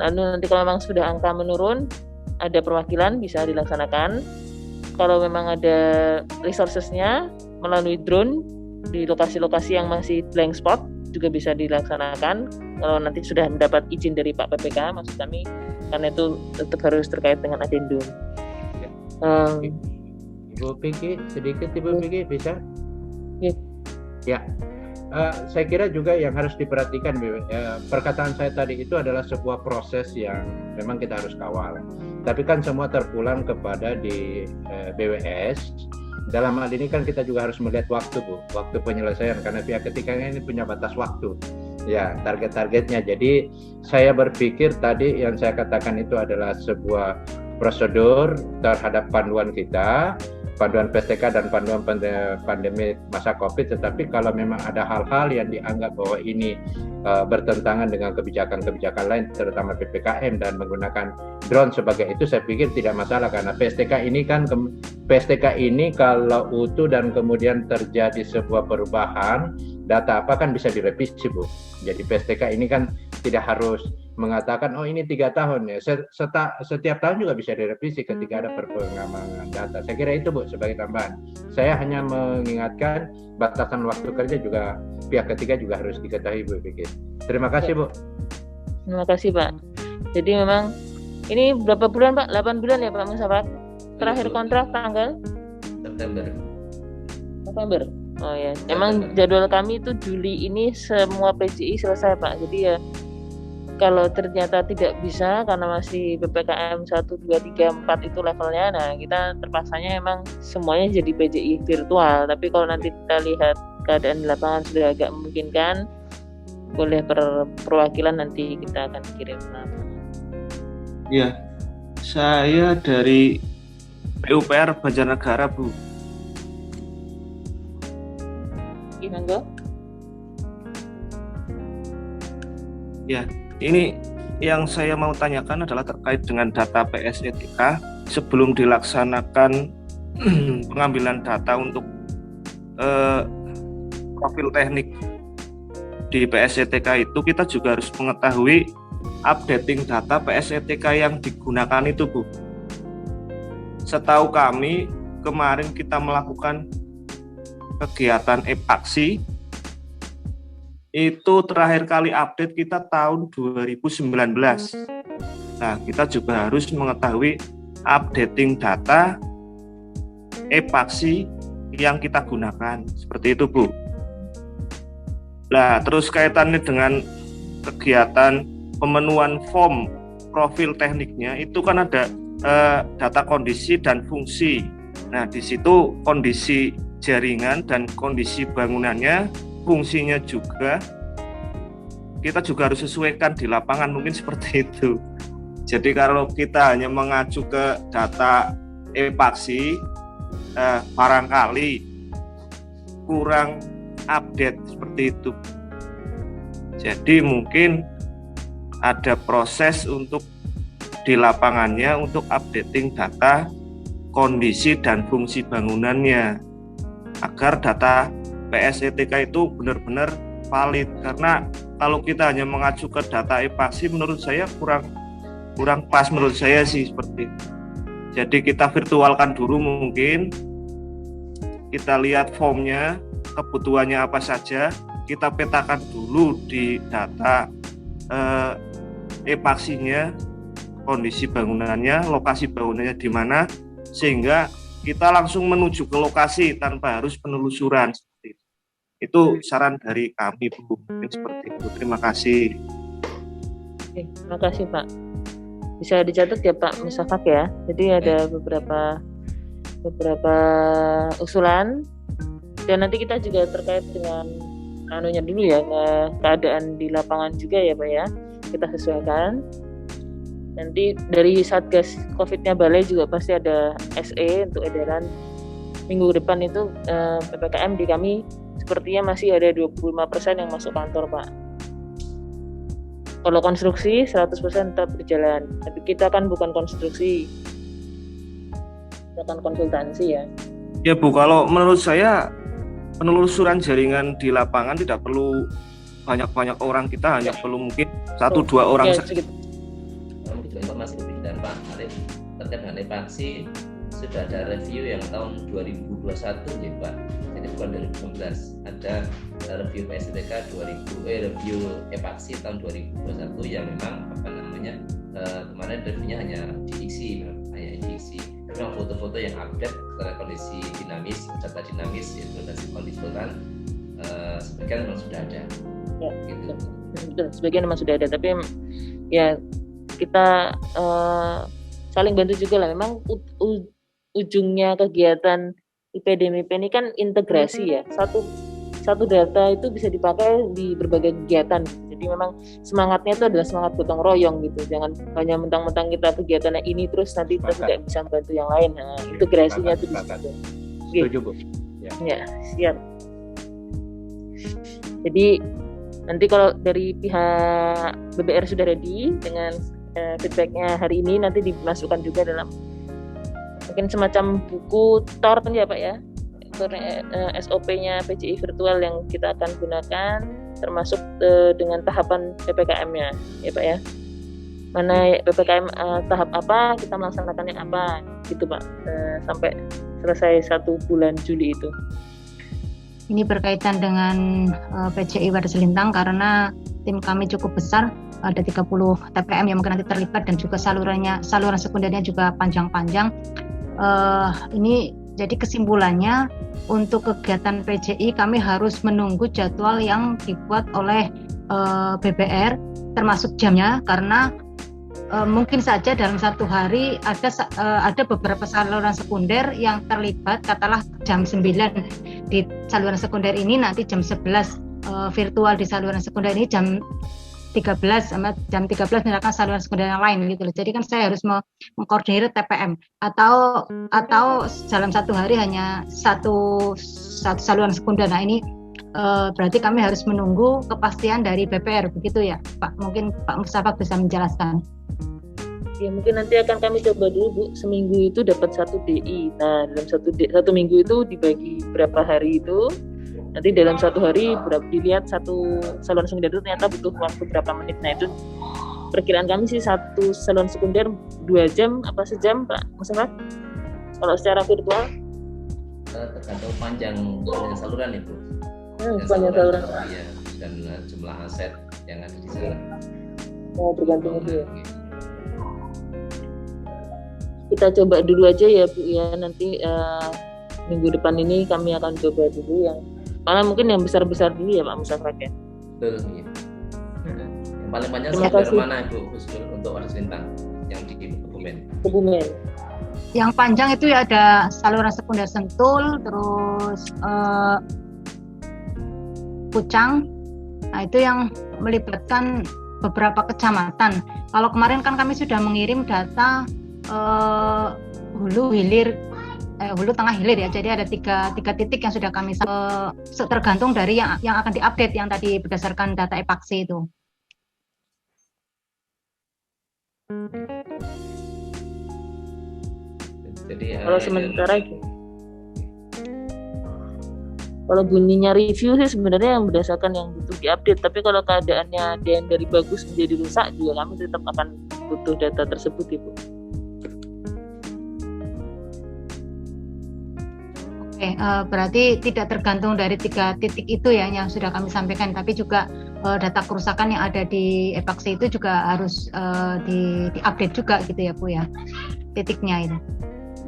Lalu nanti kalau memang sudah angka menurun, ada perwakilan bisa dilaksanakan. Kalau memang ada resources-nya melalui drone di lokasi-lokasi yang masih blank spot juga bisa dilaksanakan. Kalau nanti sudah mendapat izin dari Pak PPK, maksud kami, karena itu tetap harus terkait dengan adendum. Ibu Pinky, sedikit Ibu Pinky bisa? Ya. Saya kira juga yang harus diperhatikan, perkataan saya tadi itu adalah sebuah proses yang memang kita harus kawal. Tapi kan semua terpulang kepada di BWS. Dalam hal ini kan kita juga harus melihat waktu, Bu, waktu penyelesaian, karena pihak ketiganya ini punya batas waktu. Ya, target-targetnya. Jadi saya berpikir tadi yang saya katakan itu adalah sebuah prosedur terhadap panduan kita, panduan PSTK dan panduan pandemi masa COVID. Tetapi kalau memang ada hal-hal yang dianggap bahwa ini bertentangan dengan kebijakan-kebijakan lain, terutama PPKM dan menggunakan drone sebagai itu, saya pikir tidak masalah, karena PSTK ini kalau utuh dan kemudian terjadi sebuah perubahan data apa kan bisa direvisi, Bu. Jadi PSTK ini kan tidak harus mengatakan oh ini 3 tahun ya. Setiap tahun juga bisa direvisi ketika ada pengembangan data. Saya kira itu, Bu, sebagai tambahan. Saya hanya mengingatkan batasan waktu kerja juga pihak ketiga juga harus diketahui, Bu pikir. Terima kasih, Bu. Terima kasih, Pak. Jadi memang ini berapa bulan, Pak? 8 bulan ya, Pak Musafat? Terakhir kontrak tanggal November. Oh ya, emang jadwal kami itu Juli ini semua PJI selesai, Pak. Jadi ya kalau ternyata tidak bisa karena masih PPKM 1, 2, 3, 4 itu levelnya, nah kita terpaksanya emang semuanya jadi PJI virtual. Tapi kalau nanti kita lihat keadaan di lapangan sudah agak memungkinkan, boleh perwakilan nanti kita akan kirim lapangan. Ya, saya dari PUPR Banjarnegara, Bu. Monggo. Ya, ini yang saya mau tanyakan adalah terkait dengan data PSETK sebelum dilaksanakan pengambilan data untuk profil teknik di PSETK itu, kita juga harus mengetahui updating data PSETK yang digunakan itu, Bu. Setahu kami kemarin kita melakukan kegiatan epaksi itu terakhir kali update kita tahun 2019. Nah, kita juga harus mengetahui updating data epaksi yang kita gunakan. Seperti itu, Bu. Nah, terus kaitannya dengan kegiatan pemenuhan form profil tekniknya, itu kan ada data kondisi dan fungsi. Nah, di situ kondisi jaringan dan kondisi bangunannya, fungsinya juga kita juga harus sesuaikan di lapangan, mungkin seperti itu. Jadi kalau kita hanya mengacu ke data epaksi, barangkali kurang update seperti itu. Jadi mungkin ada proses untuk di lapangannya untuk updating data kondisi dan fungsi bangunannya, agar data PSETK itu benar-benar valid. Karena kalau kita hanya mengacu ke data epaksi, menurut saya kurang pas, menurut saya sih seperti itu. Jadi kita virtualkan dulu, mungkin kita lihat formnya, kebutuhannya apa saja, kita petakan dulu di data epaksinya, kondisi bangunannya, lokasi bangunannya di mana, sehingga kita langsung menuju ke lokasi tanpa harus penelusuran. Seperti itu. Itu saran dari kami, Bu. Mungkin seperti itu. Terima kasih. Oke, terima kasih Pak. Bisa dicatat ya Pak Musafak ya. Jadi ada beberapa usulan, dan nanti kita juga terkait dengan anunya dulu ya, keadaan di lapangan juga ya Pak ya, kita sesuaikan. Nanti dari Satgas COVID-nya Balai juga pasti ada SE untuk edaran minggu depan itu. PPKM di kami sepertinya masih ada 25% yang masuk kantor Pak. Kalau konstruksi 100% tetap berjalan, tapi kita kan bukan konstruksi, kita kan konsultansi ya. Ya Bu, kalau menurut saya penelusuran jaringan di lapangan tidak perlu banyak-banyak orang, kita hanya perlu mungkin 1-2 orang saja. Mungkin juga informasi lebih dan Pak Arif terkait dengan epaksi, sudah ada review yang tahun 2021 ya Pak, jadi bukan 2019. Ada review PSTK review epaksi tahun 2021 yang memang kemarin reviewnya hanya diisi. Memang foto-foto yang update secara kondisi dinamis, data dinamis, yaitu dari kondisional sebagian memang sudah ada. Ya, gitu. Betul, sebagian memang sudah ada, tapi ya kita saling bantu juga lah. Memang ujungnya kegiatan IPDMIP ini kan integrasi ya. Satu data itu bisa dipakai di berbagai kegiatan. Jadi memang semangatnya itu adalah semangat gotong royong gitu. Jangan hanya mentang-mentang kita kegiatannya ini terus nanti kita tidak bisa bantu yang lain. Nah, integrasinya itu di situ. Setuju Bu. Ya, siap. Jadi nanti kalau dari pihak BBR sudah ready dengan feedbacknya hari ini, nanti dimasukkan juga dalam mungkin semacam buku TOR ya Pak ya, SOP-nya PJI virtual yang kita akan gunakan, termasuk dengan tahapan PPKM-nya ya Pak ya. Mana PPKM tahap apa, kita melaksanakannya apa gitu Pak, sampai selesai 1 bulan Juli itu. Ini berkaitan dengan PJI Wadas Lintang karena tim kami cukup besar, ada 30 TPM yang mungkin nanti terlibat, dan juga saluran sekundernya juga panjang-panjang. Ini jadi kesimpulannya, untuk kegiatan PJI kami harus menunggu jadwal yang dibuat oleh BBR termasuk jamnya, karena mungkin saja dalam 1 hari ada beberapa saluran sekunder yang terlibat, katakanlah jam 9 di saluran sekunder ini, nanti jam 11 virtual di saluran sekunder ini, jam 13 sama jam 13 misalkan saluran sekunder yang lain gitu loh. Jadi kan saya harus mengkoordinir TPM, atau dalam 1 hari hanya satu saluran sekunder. Nah ini berarti kami harus menunggu kepastian dari BPR, begitu ya Pak? Mungkin Pak Musafak bisa menjelaskan. Ya mungkin nanti akan kami coba dulu Bu, seminggu itu dapat 1 DI. Nah dalam 1 minggu itu dibagi berapa hari itu, nanti dalam 1 hari dilihat 1 saluran sekunder itu ternyata butuh waktu berapa menit. Nah itu perkiraan kami sih 1 saluran sekunder 2 jam apa sejam Pak Musafak kalau secara virtual. Tergantung panjang saluran itu. Panjang saluran. Ya, dan jumlah aset yang ada di sana. Tergantung itu ya. Kita coba dulu aja ya Bu ya, nanti minggu depan ini kami akan coba dulu yang malah mungkin yang besar-besar dulu ya Pak Musafak ya. Betul gitu. Yang paling panjang saluran mana Ibu Husnul untuk Wadas Lintang yang di Kebumen? Yang panjang itu ya ada saluran sekunder Sentul, terus Pucang. Nah itu yang melibatkan beberapa kecamatan. Kalau kemarin kan kami sudah mengirim data hulu tengah hilir ya, jadi ada tiga titik yang sudah kami tergantung dari yang akan diupdate yang tadi berdasarkan data epaksi itu. Jadi kalau sementara kalau bunyinya review sih sebenarnya yang berdasarkan yang butuh diupdate, tapi kalau keadaannya ada yang dari bagus menjadi rusak juga kami tetap akan butuh data tersebut Ibu. Oke, berarti tidak tergantung dari 3 titik itu ya yang sudah kami sampaikan, tapi juga data kerusakan yang ada di epaksi itu juga harus diupdate juga gitu ya Bu ya, titiknya itu.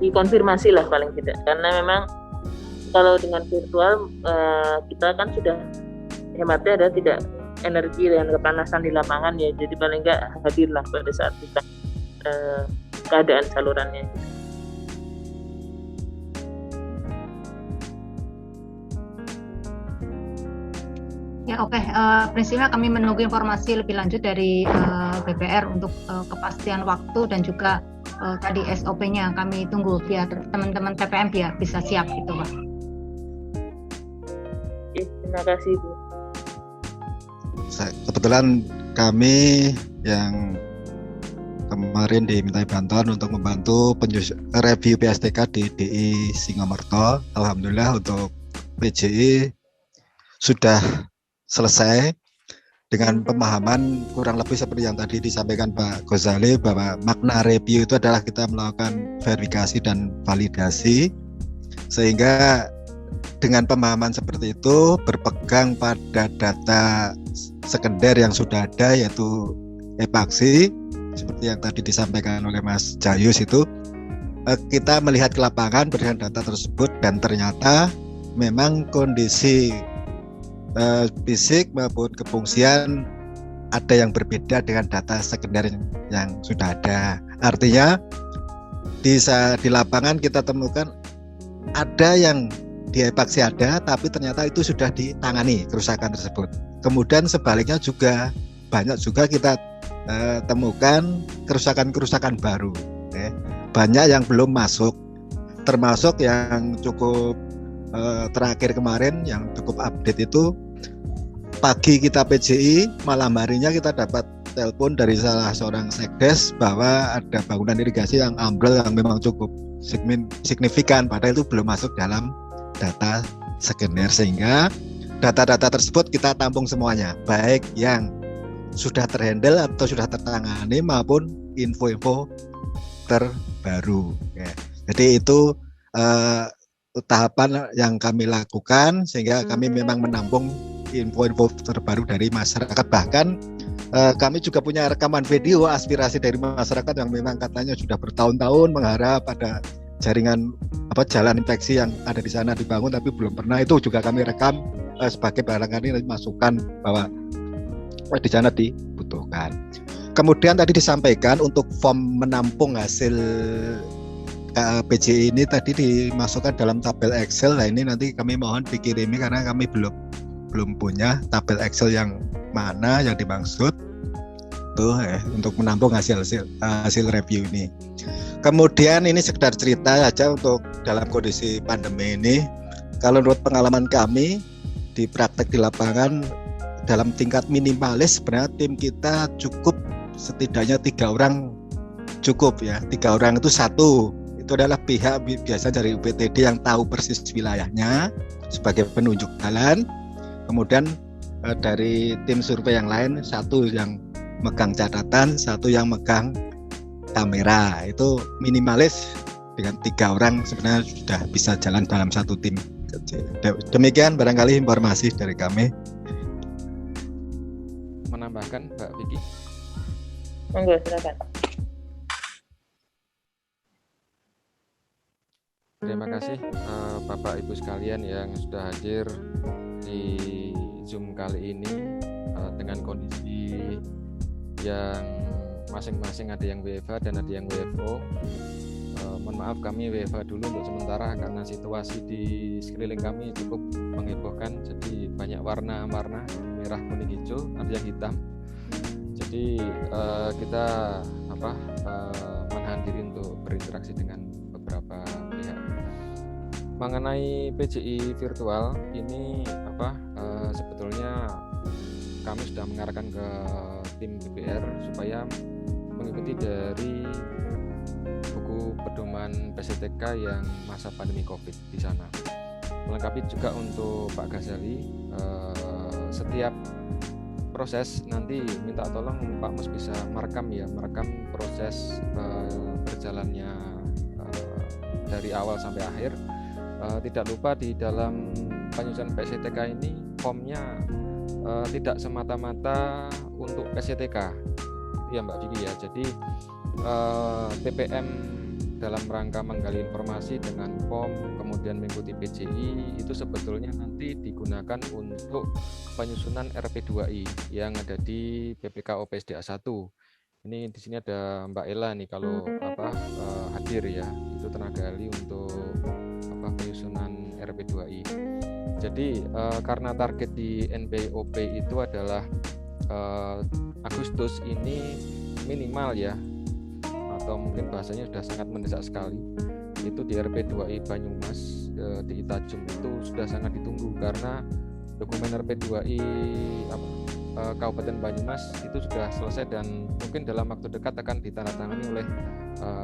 Dikonfirmasi lah paling tidak, karena memang kalau dengan virtual kita kan sudah hematnya ada energi dan kepanasan di lapangan ya, jadi paling enggak hadirlah pada saat kita keadaan salurannya. Ya oke, prinsipnya kami menunggu informasi lebih lanjut dari BPR untuk kepastian waktu dan juga tadi SOP-nya kami tunggu biar teman-teman TPM biar bisa siap gitu Pak. Oke, terima kasih Bu. Kebetulan kami yang kemarin dimintai bantuan untuk membantu review PSTK di DI Singomerto. Alhamdulillah untuk PJI sudah selesai dengan pemahaman kurang lebih seperti yang tadi disampaikan Pak Ghazali, bahwa makna review itu adalah kita melakukan verifikasi dan validasi, sehingga dengan pemahaman seperti itu berpegang pada data sekunder yang sudah ada yaitu epaksi seperti yang tadi disampaikan oleh Mas Jayus itu, kita melihat ke lapangan berdasarkan data tersebut dan ternyata memang kondisi fisik maupun kefungsian ada yang berbeda dengan data sekunder yang sudah ada. Artinya di lapangan kita temukan ada yang di epaksi ada, tapi ternyata itu sudah ditangani kerusakan tersebut. Kemudian sebaliknya juga banyak juga kita temukan kerusakan-kerusakan baru. Banyak yang belum masuk, termasuk yang cukup terakhir kemarin yang cukup update itu. Pagi kita PJI, malam harinya kita dapat telepon dari salah seorang sekdes bahwa ada bangunan irigasi yang ambrol yang memang cukup signifikan, padahal itu belum masuk dalam data sekunder, sehingga data-data tersebut kita tampung semuanya, baik yang sudah terhandle atau sudah tertangani maupun info-info terbaru. Ya. Jadi itu tahapan yang kami lakukan sehingga kami memang menampung info-info terbaru dari masyarakat. Bahkan kami juga punya rekaman video aspirasi dari masyarakat yang memang katanya sudah bertahun-tahun mengharap pada jaringan jalan infeksi yang ada di sana dibangun tapi belum pernah. Itu juga kami rekam sebagai barangkali masukan bahwa di sana dibutuhkan. Kemudian tadi disampaikan untuk form menampung hasil PJI ini tadi dimasukkan dalam tabel Excel. Nah ini nanti kami mohon dikirimi karena kami belum punya tabel Excel yang mana yang dimaksud tuh untuk menampung hasil review ini. Kemudian ini sekedar cerita saja untuk dalam kondisi pandemi ini. Kalau menurut pengalaman kami di praktek di lapangan dalam tingkat minimalis sebenarnya tim kita cukup setidaknya 3 orang cukup ya. 3 orang itu satu itu adalah pihak biasa dari UPTD yang tahu persis wilayahnya sebagai penunjuk jalan. Kemudian dari tim survei yang lain, satu yang megang catatan, satu yang megang kamera. Itu minimalis dengan 3 orang sebenarnya sudah bisa jalan dalam satu tim kecil. Demikian barangkali informasi dari kami. Menambahkan Mbak Vicky? Monggo silakan. Terima kasih Bapak Ibu sekalian yang sudah hadir di Zoom kali ini dengan kondisi yang masing-masing ada yang WFH dan ada yang WFO. Mohon maaf kami WFH dulu untuk sementara karena situasi di sekeliling kami cukup menghebohkan. Jadi banyak warna-warna merah, kuning, hijau, ada yang hitam. Jadi kita menahan diri untuk berinteraksi dengan beberapa pihak. Mengenai PJI virtual ini sebetulnya kami sudah mengarahkan ke tim BPR supaya mengikuti dari buku pedoman PSTK yang masa pandemi COVID di sana. Melengkapi juga untuk Pak Ghazali, setiap proses nanti minta tolong Pak Mus bisa merekam proses berjalannya dari awal sampai akhir. Tidak lupa di dalam penyusunan PSTK ini formnya tidak semata-mata untuk PSTK ya Mbak Vicky ya. Jadi TPM dalam rangka menggali informasi dengan POM, kemudian mengikuti PJI, itu sebetulnya nanti digunakan untuk penyusunan RP2I yang ada di PPKO PSDA 1. Ini di sini ada Mbak Ella nih kalau hadir ya, itu tenaga ahli untuk penyusunan RP2I. Jadi karena target di NPOP itu adalah Agustus ini minimal ya, atau mungkin bahasanya sudah sangat mendesak sekali, itu di RP2I Banyumas di Itajum itu sudah sangat ditunggu karena dokumen RP2I Kabupaten Banyumas itu sudah selesai dan mungkin dalam waktu dekat akan ditandatangani oleh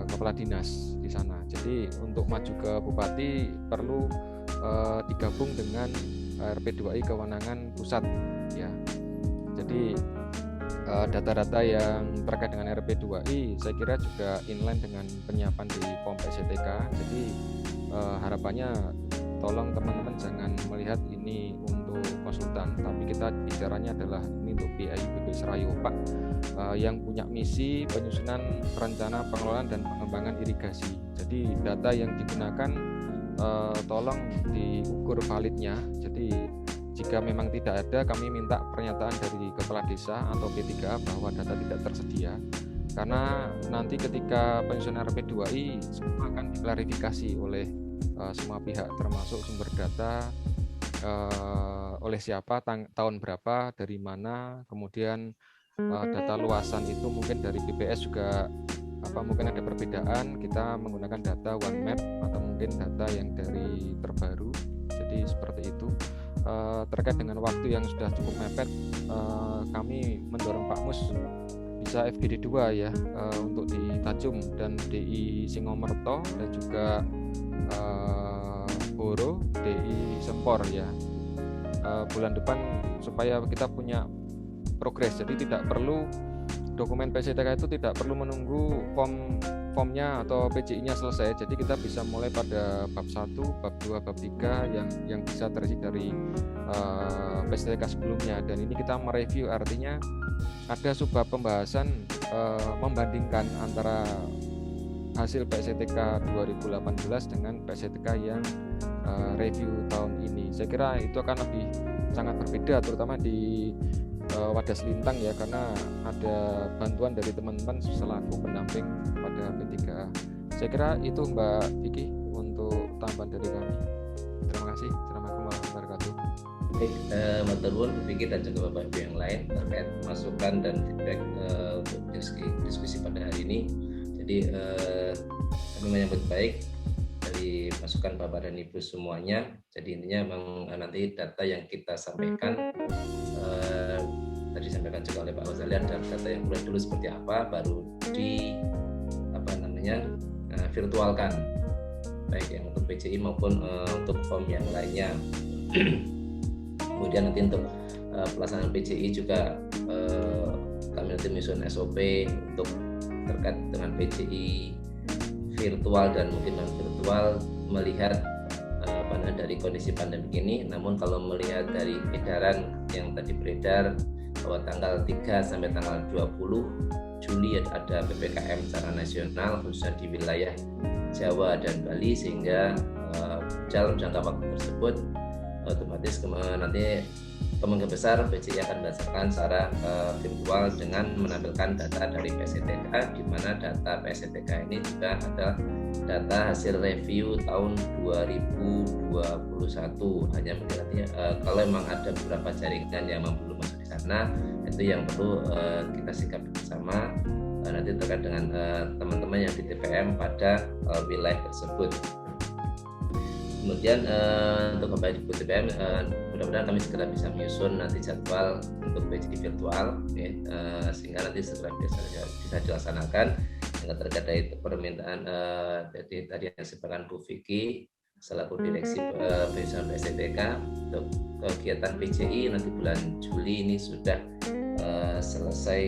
kepala dinas di sana. Jadi untuk maju ke bupati perlu digabung dengan RP2I kewenangan pusat ya. Jadi data-data yang terkait dengan RP2I saya kira juga inline dengan penyiapan di POM PSTK. Jadi harapannya tolong teman-teman jangan melihat ini untuk konsultan, tapi kita bicaranya adalah ini untuk BPI Serayu Pak yang punya misi penyusunan rencana pengelolaan dan pengembangan irigasi. Jadi data yang digunakan tolong diukur validnya. Jadi jika memang tidak ada, kami minta pernyataan dari kepala desa atau P3A bahwa data tidak tersedia. Karena nanti ketika penyusunan RP2I semua akan diklarifikasi oleh semua pihak, termasuk sumber data oleh siapa, tahun berapa, dari mana, kemudian data luasan itu mungkin dari BPS juga mungkin ada perbedaan, kita menggunakan data one map atau mungkin data yang dari terbaru. Jadi seperti itu. Terkait dengan waktu yang sudah cukup mepet, kami mendorong Pak Mus bisa FGD 2 ya untuk di Tajum dan DI Singomerto dan juga Boro DI Sempor ya, bulan depan supaya kita punya progres. Jadi tidak perlu dokumen PSTK itu tidak perlu menunggu formnya atau PJI-nya selesai. Jadi kita bisa mulai pada bab 1, bab 2, bab 3 yang bisa terisi dari PSTK sebelumnya, dan ini kita mereview, artinya ada subbab pembahasan membandingkan antara hasil PSTK 2018 dengan PSTK yang review tahun ini. Saya kira itu akan lebih sangat berbeda, terutama di Wadas Lintang ya, karena ada bantuan dari teman-teman selaku pendamping pada P3A. Saya kira itu Mbak Vicky untuk tambahan dari kami. Terima kasih. Assalamualaikum warahmatullahi wabarakatuh. Baik, Mbak Turun, Vicky dan juga Bapak Ibu yang lain terkait masukan dan feedback untuk diskusi pada hari ini. Jadi kami menyambut baik dari masukan Bapak dan Ibu semuanya. Jadi intinya memang nanti data yang kita sampaikan tadi disampaikan juga oleh Pak Wazalian, dan data yang mulai dulu seperti apa, baru di virtualkan, baik yang untuk PJI maupun untuk form yang lainnya. Kemudian nanti untuk pelaksanaan PJI juga kami nanti menyusun SOP untuk terkait dengan PJI virtual dan mungkin non virtual, melihat dari kondisi pandemi ini. Namun kalau melihat dari edaran yang tadi beredar bahwa tanggal 3 sampai tanggal 20 Juli ada PPKM secara nasional khususnya di wilayah Jawa dan Bali, sehingga dalam jangka waktu tersebut otomatis nanti kemungkinan besar PJI akan berdasarkan secara virtual dengan menampilkan data dari PSTK, di mana data PSTK ini juga adalah data hasil review tahun 2021. Hanya mungkin kalau memang ada beberapa jaringan yang belum masuk di sana, itu yang perlu kita sikapi bersama nanti terkait dengan teman-teman yang di TPM pada wilayah tersebut. Kemudian untuk Bapak Ibu TPM, mudah-mudahan kami segera bisa menyusun nanti jadwal untuk PJI virtual ya, sehingga nanti segera bisa dilaksanakan. Yang terkait dari permintaan jadi tadi yang disampaikan Bu Vicky selaku Direksi Penyusunan PSTK, untuk kegiatan PJI nanti bulan Juli ini sudah selesai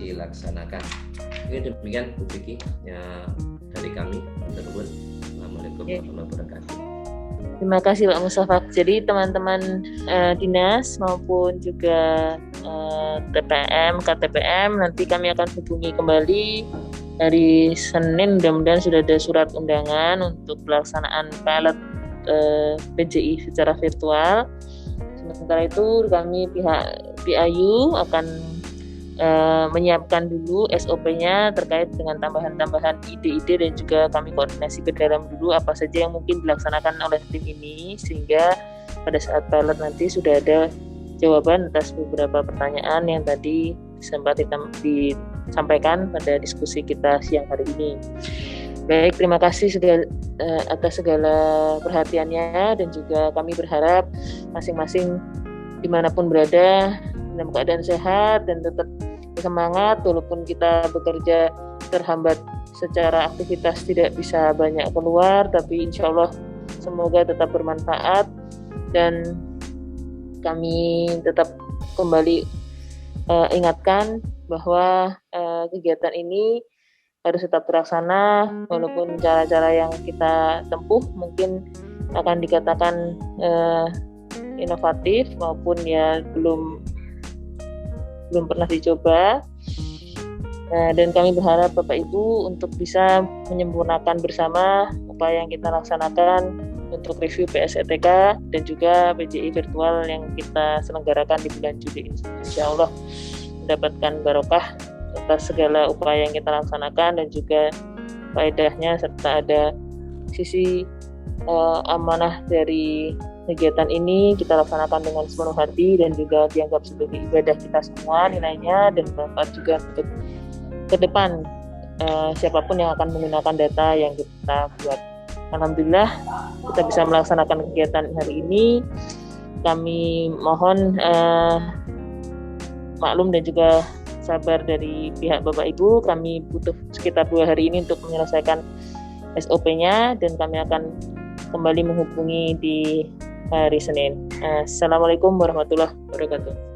dilaksanakan. Oke, demikian Bu Vicky ya dari kami. Assalamualaikum warahmatullahi wabarakatuh. Terima kasih Pak Mustafa. Jadi teman-teman dinas maupun juga TPM, KTPM nanti kami akan hubungi kembali hari Senin mudah-mudahan sudah ada surat undangan untuk pelaksanaan pilot PJI secara virtual. Sementara itu kami pihak PIU akan menyiapkan dulu SOP-nya terkait dengan tambahan-tambahan ide-ide, dan juga kami koordinasi ke dalam dulu apa saja yang mungkin dilaksanakan oleh tim ini, sehingga pada saat pilot nanti sudah ada jawaban atas beberapa pertanyaan yang tadi sempat disampaikan pada diskusi kita siang hari ini. Baik, terima kasih atas segala perhatiannya, dan juga kami berharap masing-masing dimanapun berada dalam keadaan sehat dan tetap semangat walaupun kita bekerja terhambat secara aktivitas, tidak bisa banyak keluar, tapi insya Allah semoga tetap bermanfaat, dan kami tetap kembali ingatkan bahwa kegiatan ini harus tetap terlaksana walaupun cara-cara yang kita tempuh mungkin akan dikatakan inovatif maupun ya belum pernah dicoba. Dan kami berharap Bapak Ibu untuk bisa menyempurnakan bersama upaya yang kita laksanakan untuk review PSETK dan juga PJI virtual yang kita selenggarakan di bulan Juli. Insya Allah mendapatkan barokah atas segala upaya yang kita laksanakan, dan juga faedahnya serta ada sisi amanah dari kegiatan ini kita laksanakan dengan sepenuh hati dan juga dianggap sebagai ibadah kita semua nilainya, dan bermanfaat juga untuk ke depan siapapun yang akan menggunakan data yang kita buat. Alhamdulillah kita bisa melaksanakan kegiatan hari ini. Kami mohon maklum dan juga sabar dari pihak Bapak Ibu. Kami butuh sekitar 2 hari ini untuk menyelesaikan SOP-nya, dan kami akan kembali menghubungi di hari Senin. Assalamualaikum warahmatullahi wabarakatuh.